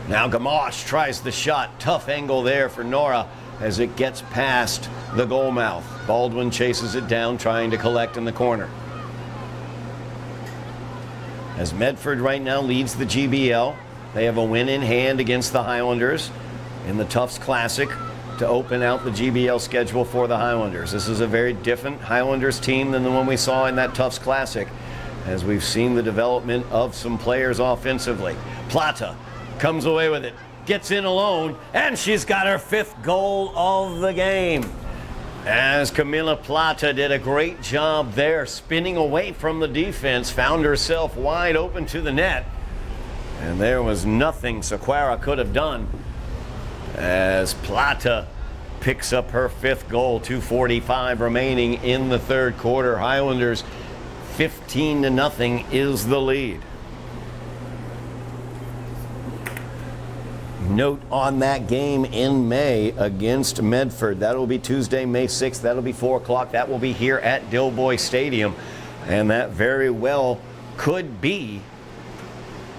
Now Gamache tries the shot. Tough angle there for Nora as it gets past the goal mouth. Baldwin chases it down, trying to collect in the corner. As Medford right now leads the GBL, they have a win in hand against the Highlanders in the Tufts Classic to open out the GBL schedule for the Highlanders. This is a very different Highlanders team than the one we saw in that Tufts Classic, as we've seen the development of some players offensively. Plata comes away with it, gets in alone, and she's got her 5th goal of the game. As Camila Plata did a great job there, spinning away from the defense, found herself wide open to the net, and there was nothing Sequeira could have done as Plata picks up her 5th goal. 2:45 remaining in the 3rd quarter. Highlanders 15-0 is the lead. Note on that game in May against Medford. That'll be Tuesday, May 6th. That'll be 4 o'clock. That will be here at Dilboy Stadium. And that very well could be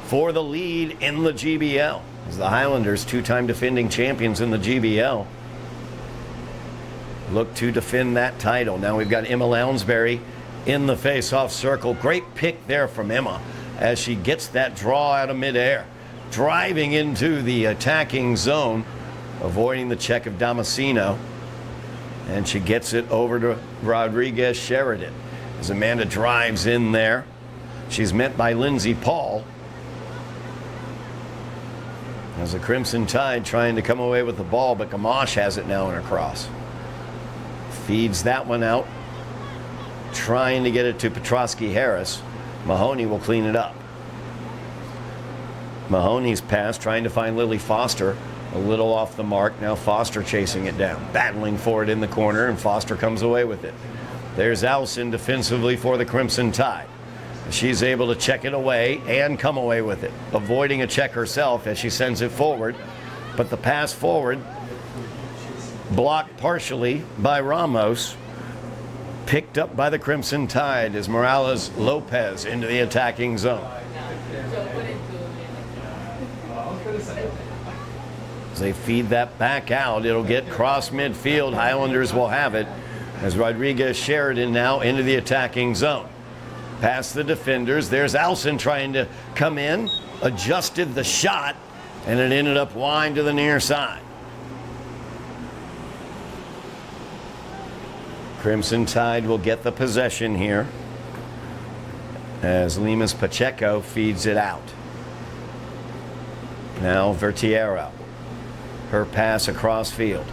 for the lead in the GBL. As the Highlanders, 2-time defending champions in the GBL, look to defend that title. Now we've got Emma Lounsbury in the face-off circle. Great pick there from Emma as she gets that draw out of midair. Driving into the attacking zone, avoiding the check of Damasceno. And she gets it over to Rodriguez Sheridan. As Amanda drives in there, she's met by Lindsay Paul. As the Crimson Tide trying to come away with the ball, but Gamache has it now in her cross. Feeds that one out, trying to get it to Petrosky Harris. Mahoney will clean it up. Mahoney's pass, trying to find Lily Foster, a little off the mark. Now Foster chasing it down, battling for it in the corner, and Foster comes away with it. There's Allison defensively for the Crimson Tide. She's able to check it away and come away with it, avoiding a check herself as she sends it forward. But the pass forward, blocked partially by Ramos, picked up by the Crimson Tide as Morales Lopez into the attacking zone. As they feed that back out, it'll get cross midfield. Highlanders will have it as Rodriguez Sheridan now into the attacking zone. Past the defenders, there's Alson trying to come in, adjusted the shot, and it ended up wide to the near side. Crimson Tide will get the possession here as Limas Pacheco feeds it out. Now Vertiero, her pass across field,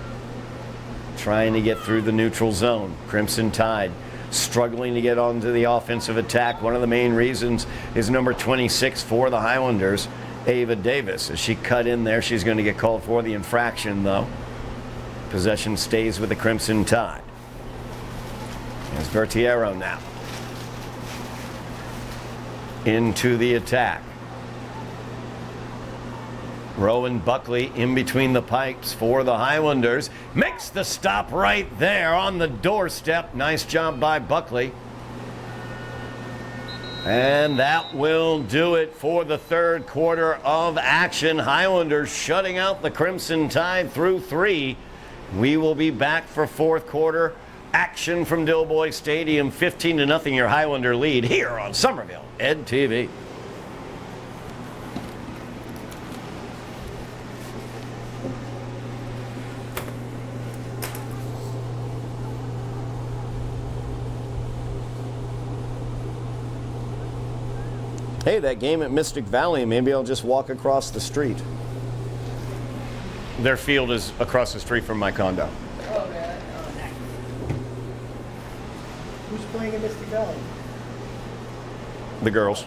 trying to get through the neutral zone. Crimson Tide struggling to get onto the offensive attack. One of the main reasons is number 26 for the Highlanders, Ava Davis. As she cut in there, she's going to get called for the infraction, though. Possession stays with the Crimson Tide. There's Vertiero now into the attack. Rowan Buckley in between the pipes for the Highlanders. Makes the stop right there on the doorstep. Nice job by Buckley. And that will do it for the 3rd quarter of action. Highlanders shutting out the Crimson Tide through 3. We will be back for 4th quarter action from Dilboy Stadium. 15-0 your Highlander lead here on Somerville Ed TV. Hey, that game at Mystic Valley, maybe I'll just walk across the street. Their field is across the street from my condo. Oh, man. Oh, nice. Who's playing in Mystic Valley? The girls.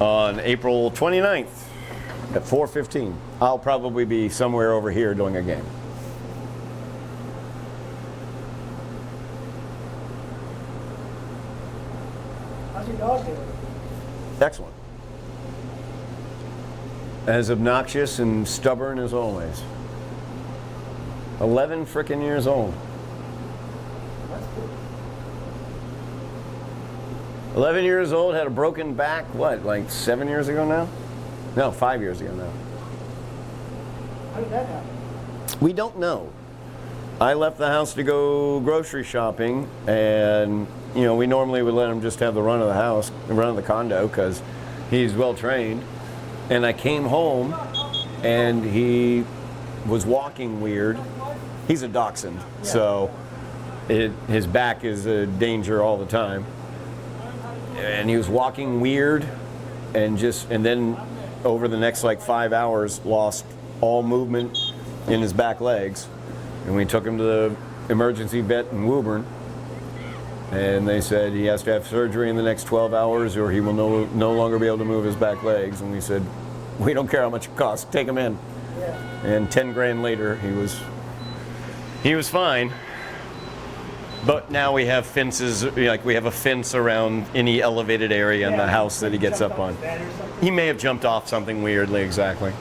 On April 29th at 4:15. I'll probably be somewhere over here doing a game. How's your dog doing? Excellent. As obnoxious and stubborn as always. 11 frickin' years old. That's cool. 11 years old, had a broken back, what, like 7 years ago now? No, 5 years ago now. How did that happen? We don't know. I left the house to go grocery shopping, and we normally would let him just have the run of the house, the run of the condo, because he's well trained. And I came home, and he was walking weird. He's a dachshund, so his back is a danger all the time. And he was walking weird, and then over the next 5 hours, lost all movement in his back legs. And we took him to the emergency vet in Woburn, and they said he has to have surgery in the next 12 hours or he will no longer be able to move his back legs. And we said, we don't care how much it costs, take him in. Yeah. And 10 grand later, he was fine. But now we have fences, we have a fence around any elevated area in the house that he gets up on. He may have jumped off something weirdly, exactly.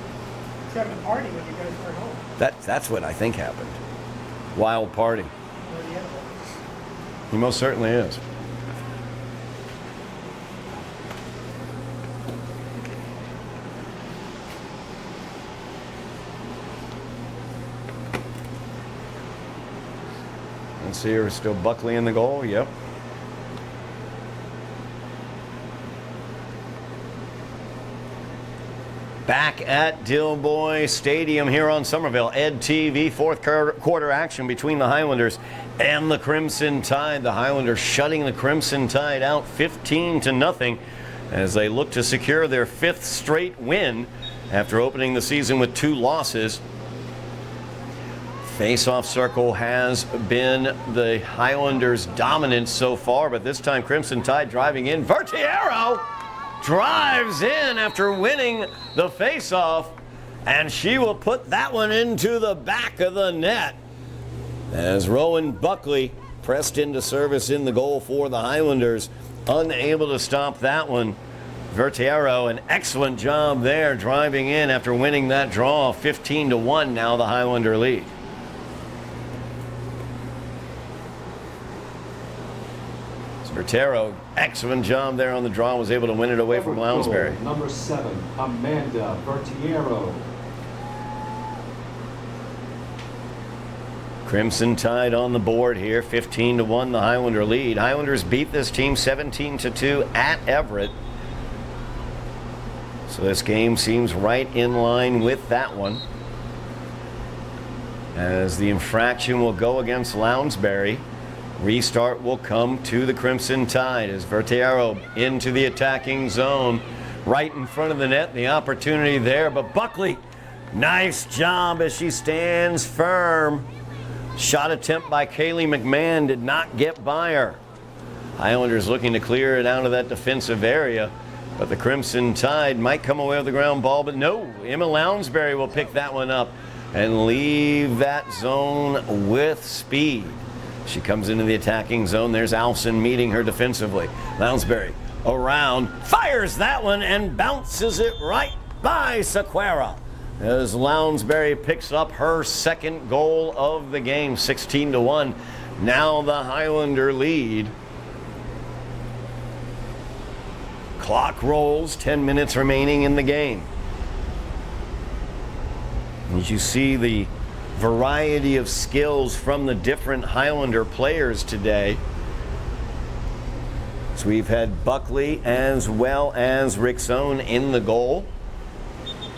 He's having a party when you guys were home. That's what I think happened. Wild party. Or the other one. He most certainly is. Let's see here, still Buckley in the goal. Yep. Back at Dilboy Stadium here on Somerville. Ed TV, fourth quarter action between the Highlanders and the Crimson Tide. The Highlanders shutting the Crimson Tide out 15-0 as they look to secure their fifth straight win after opening the season with 2 losses. Face-off circle has been the Highlanders' dominance so far, but this time Crimson Tide driving in. Vertiero drives in after winning the face-off, and she will put that one into the back of the net as Rowan Buckley pressed into service in the goal for the Highlanders, unable to stop that one. Vertiero, an excellent job there, driving in after winning that draw. 15-1 now the Highlander lead. Vertiero, excellent job there on the draw, was able to win it away from Lounsbury. Number 7, Amanda Vertiero. Crimson Tide on the board here, 15-1 the Highlander lead. Highlanders beat this team 17-2 at Everett. So this game seems right in line with that one, as the infraction will go against Lounsbury. Restart will come to the Crimson Tide as Vertiero into the attacking zone. Right in front of the net, the opportunity there, but Buckley, nice job as she stands firm. Shot attempt by Kaylee McMahon did not get by her. Highlanders looking to clear it out of that defensive area, but the Crimson Tide might come away with the ground ball, but no, Emma Lounsbury will pick that one up and leave that zone with speed. She comes into the attacking zone. There's Alson meeting her defensively. Lounsbury around, fires that one and bounces it right by Sequeira as Lounsbury picks up her second goal of the game. 16-1. Now the Highlander lead. Clock rolls, 10 minutes remaining in the game. As you see the variety of skills from the different Highlander players today. So we've had Buckley as well as Rickson in the goal.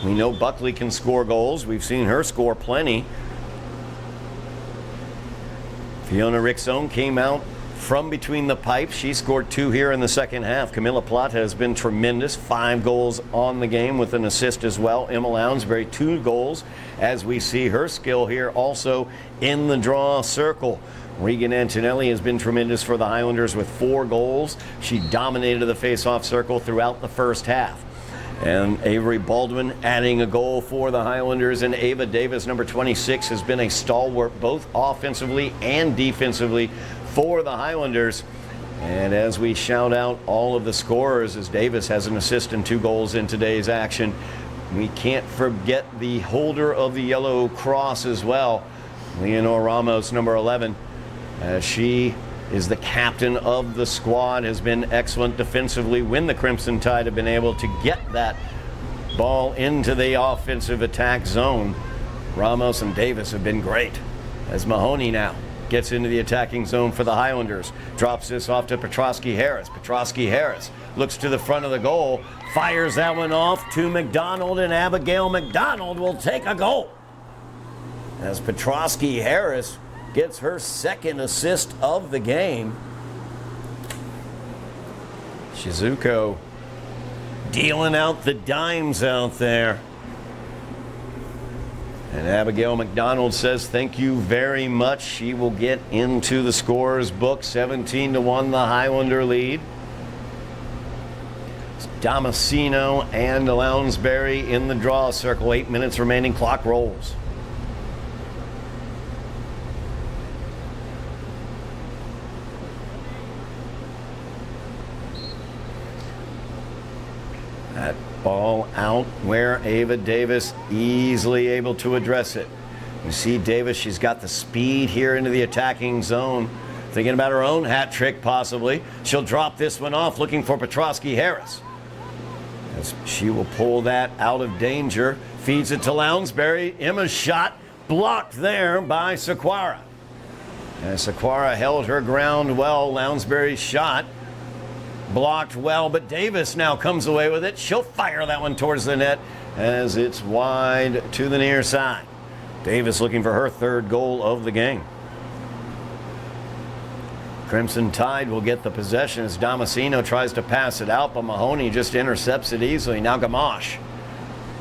We know Buckley can score goals. We've seen her score plenty. Fiona Rickson came out from between the pipes. She scored 2 here in the second half. Camilla Plata has been tremendous. 5 goals on the game with an assist as well. Emma Lounsbury, 2 goals, as we see her skill here also in the draw circle. Regan Antonelli has been tremendous for the Highlanders with 4 goals. She dominated the face-off circle throughout the first half. And Avery Baldwin adding a goal for the Highlanders, and Ava Davis, number 26, has been a stalwart both offensively and defensively for the Highlanders. And as we shout out all of the scorers, as Davis has an assist and 2 goals in today's action, we can't forget the holder of the yellow cross as well, Leonor Ramos, number 11. She is the captain of the squad, has been excellent defensively when the Crimson Tide have been able to get that ball into the offensive attack zone. Ramos and Davis have been great. As Mahoney now gets into the attacking zone for the Highlanders. Drops this off to Petrosky-Harris. Petrosky-Harris looks to the front of the goal. Fires that one off to McDonald, and Abigail McDonald will take a goal. As Petrosky-Harris gets her second assist of the game. Shizuko dealing out the dimes out there. And Abigail McDonald says thank you very much. She will get into the scorer's book. 17-1 the Highlander lead. It's Damasceno and Lounsbury in the draw circle. 8 minutes remaining. Clock rolls. That ball out where Ava Davis easily able to address it. You see Davis, she's got the speed here into the attacking zone. Thinking about her own hat trick possibly. She'll drop this one off looking for Petrosky-Harris. As she will pull that out of danger. Feeds it to Lounsbury. Emma's shot blocked there by Sequara. And Sequara held her ground well. Lounsbury's shot blocked well, but Davis now comes away with it. She'll fire that one towards the net as it's wide to the near side. Davis looking for her third goal of the game. Crimson Tide will get the possession as Damasceno tries to pass it out, but Mahoney just intercepts it easily. Now Gamache.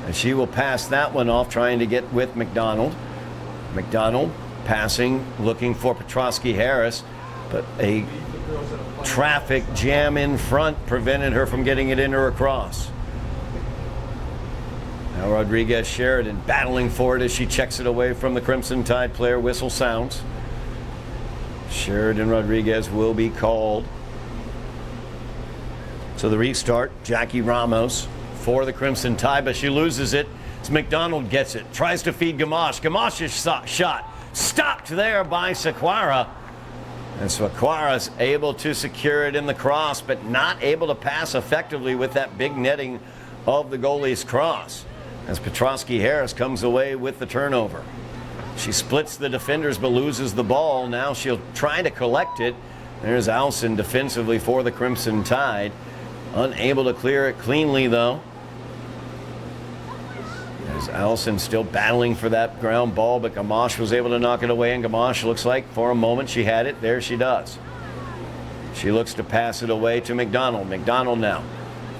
And she will pass that one off, trying to get with McDonald. McDonald passing, looking for Petrosky-Harris, but a traffic jam in front prevented her from getting it into her cross. Now Rodriguez Sheridan battling for it as she checks it away from the Crimson Tide player. Whistle sounds. Sheridan Rodriguez will be called. So the restart, Jackie Ramos for the Crimson Tide, but she loses it as McDonald gets it. Tries to feed Gamache. Gamache's shot stopped there by Sequara. And Sequara's able to secure it in the cross, but not able to pass effectively with that big netting of the goalie's cross. As Petrosky-Harris comes away with the turnover. She splits the defenders but loses the ball. Now she'll try to collect it. There's Allison defensively for the Crimson Tide. Unable to clear it cleanly though. There's Allison still battling for that ground ball, but Gamache was able to knock it away, and Gamache looks like for a moment she had it. There she does. She looks to pass it away to McDonald. McDonald now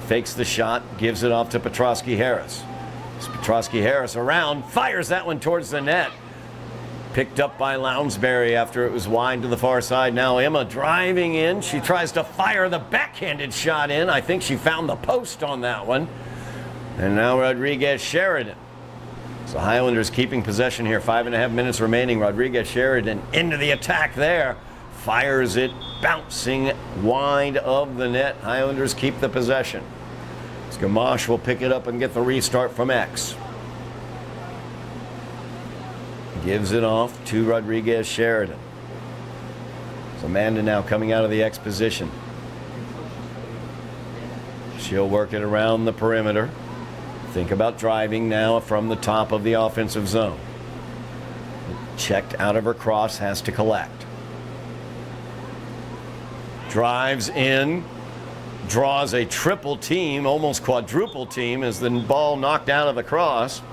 fakes the shot, gives it off to Petrosky-Harris. Petrosky-Harris around, fires that one towards the net. Picked up by Lounsbury after it was wide to the far side. Now Emma driving in. She tries to fire the backhanded shot in. I think she found the post on that one. And now Rodriguez Sheridan. So Highlanders keeping possession here. 5.5 minutes remaining. Rodriguez Sheridan into the attack there. Fires it, bouncing wide of the net. Highlanders keep the possession. Gamache will pick it up and get the restart from X. Gives it off to Rodriguez Sheridan. So Amanda now coming out of the X position. She'll work it around the perimeter. Think about driving now from the top of the offensive zone. Checked out of her cross, has to collect. Drives in. Draws a triple team, almost quadruple team, as the ball knocked out of the cross.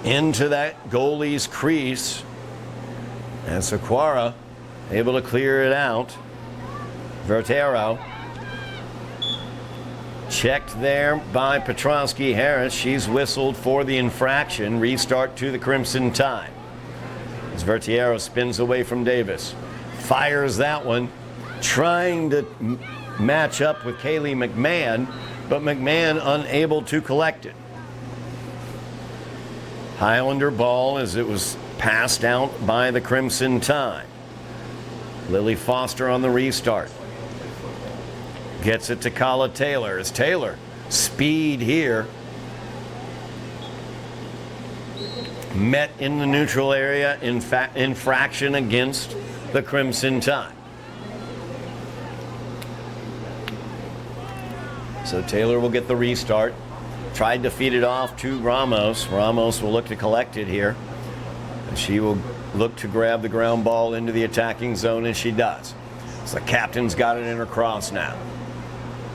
Into that goalie's crease. And Sequara able to clear it out. Vertero. Checked there by Petrosky-Harris. She's whistled for the infraction. Restart to the Crimson Tide. As Vertero spins away from Davis. Fires that one. Trying to match up with Kaylee McMahon, but McMahon unable to collect it. Highlander ball as it was passed out by the Crimson Tide. Lily Foster on the restart. Gets it to Kala Taylor. As Taylor, speed here. Met in the neutral area, infraction against the Crimson Tide. So Taylor will get the restart. tried to feed it off to Ramos. Ramos will look to collect it here. And she will look to grab the ground ball into the attacking zone, and she does. So the captain's got it in her cross now.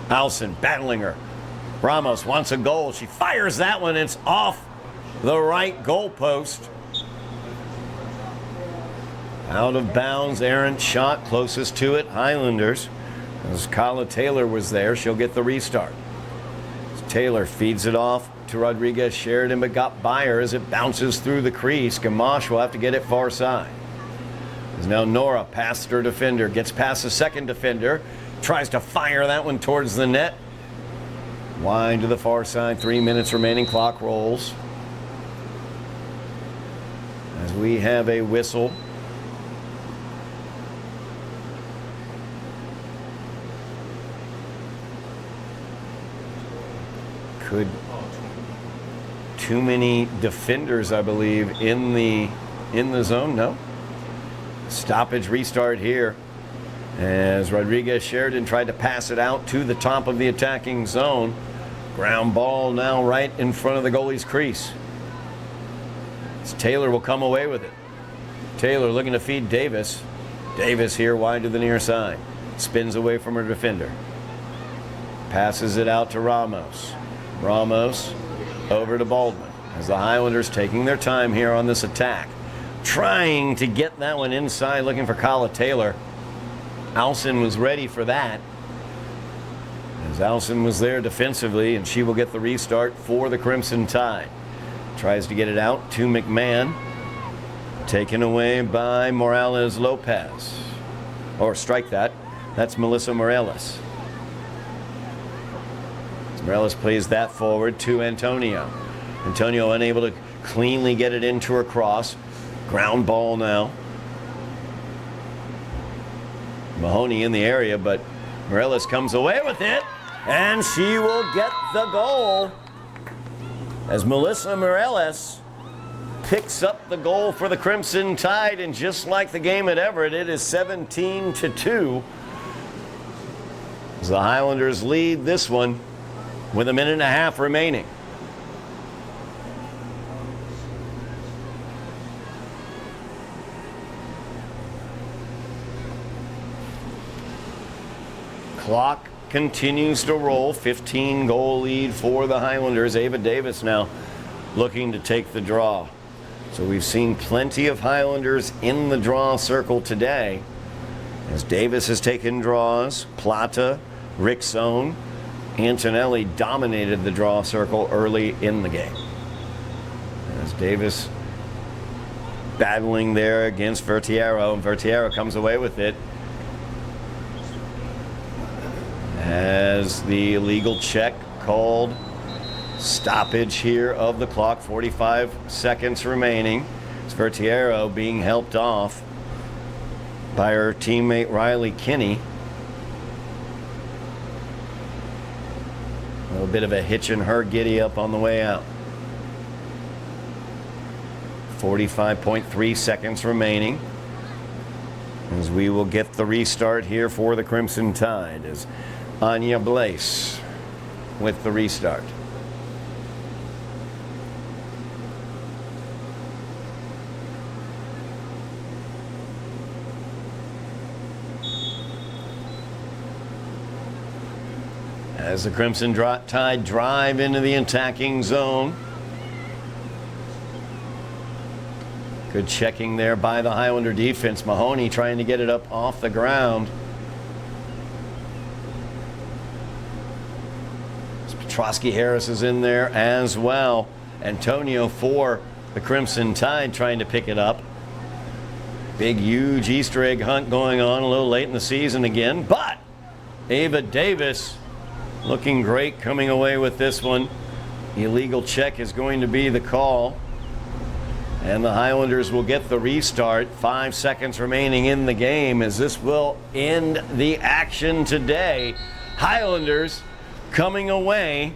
Alson battling her. Ramos wants a goal. She fires that one. It's off the right goal post. Out of bounds, errant shot, closest to it, Highlanders. As Kyla Taylor was there, she'll get the restart. As Taylor feeds it off to Rodriguez Sheridan, but got by her as it bounces through the crease. Gamache will have to get it far side. As now Nora past her defender, gets past the second defender, tries to fire that one towards the net. Wide to the far side, 3 minutes remaining, clock rolls. As we have a whistle. Too many defenders, I believe, in the zone. No. Stoppage restart here as Rodriguez Sheridan tried to pass it out to the top of the attacking zone. Ground ball now right in front of the goalie's crease. As Taylor will come away with it. Taylor looking to feed Davis. Davis here wide to the near side. Spins away from her defender. Passes it out to Ramos. Ramos over to Baldwin as the Highlanders taking their time here on this attack. Trying to get that one inside, looking for Kyla Taylor. Alson was ready for that. As Alson was there defensively, and she will get the restart for the Crimson Tide. Tries to get it out to McMahon. Taken away by Morales Lopez. Or strike that. That's Melissa Morales. Morales plays that forward to Antonio. Antonio unable to cleanly get it into her cross. Ground ball now. Mahoney in the area, but Morales comes away with it, and she will get the goal as Melissa Morales picks up the goal for the Crimson Tide, and just like the game at Everett, it is 17-2 as the Highlanders lead this one with a minute and a half remaining. Clock continues to roll. 15-goal lead for the Highlanders. Ava Davis now looking to take the draw. So we've seen plenty of Highlanders in the draw circle today. As Davis has taken draws, Plata, Rickzone, Antonelli dominated the draw circle early in the game. As Davis battling there against Vertiero, and Vertiero comes away with it. As the illegal check called, stoppage here of the clock, 45 seconds remaining. It's Vertiero being helped off by her teammate Riley Kinney. A little bit of a hitch in her giddy up on the way out. 45.3 seconds remaining as we will get the restart here for the Crimson Tide as Anya Blaise with the restart. As the Crimson Tide drive into the attacking zone. Good checking there by the Highlander defense. Mahoney trying to get it up off the ground. Petrosky Harris is in there as well. Antonio for the Crimson Tide trying to pick it up. Big, huge Easter egg hunt going on a little late in the season again. But Ava Davis looking great coming away with this one. Illegal check is going to be the call. And the Highlanders will get the restart. 5 seconds remaining in the game as this will end the action today. Highlanders coming away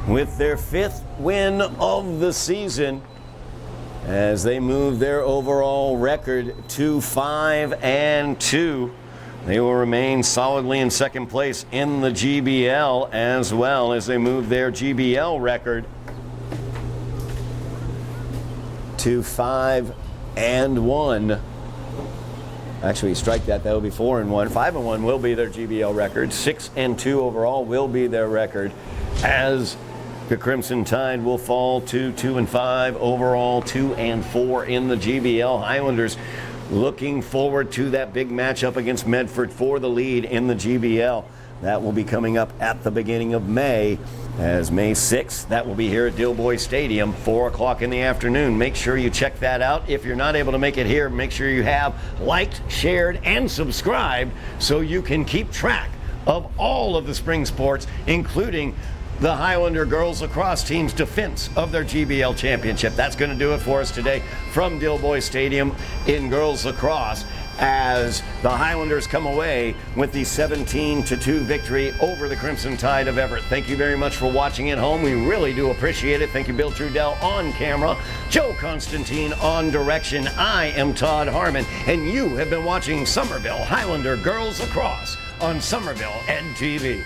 with their 5th win of the season as they move their overall record to 5-2. They will remain solidly in second place in the GBL as well as they move their GBL record to 5-1. Actually, strike that. That will be 4-1. 5-1 will be their GBL record. 6-2 overall will be their record, as the Crimson Tide will fall to 2-5 overall, 2-4 in the GBL. Highlanders looking forward to that big matchup against Medford for the lead in the GBL. That will be coming up at the beginning of May, as May 6th. That will be here at Dilboy Stadium, 4 o'clock in the afternoon. Make sure you check that out. If you're not able to make it here, make sure you have liked, shared, and subscribed so you can keep track of all of the spring sports, including the Highlander Girls Lacrosse team's defense of their GBL championship. That's going to do it for us today from Dilboy Stadium in Girls Lacrosse, as the Highlanders come away with the 17-2 victory over the Crimson Tide of Everett. Thank you very much for watching at home. We really do appreciate it. Thank you, Bill Trudell on camera, Joe Constantine on direction. I am Todd Harmon, and you have been watching Somerville Highlander Girls Lacrosse on Somerville Ed TV.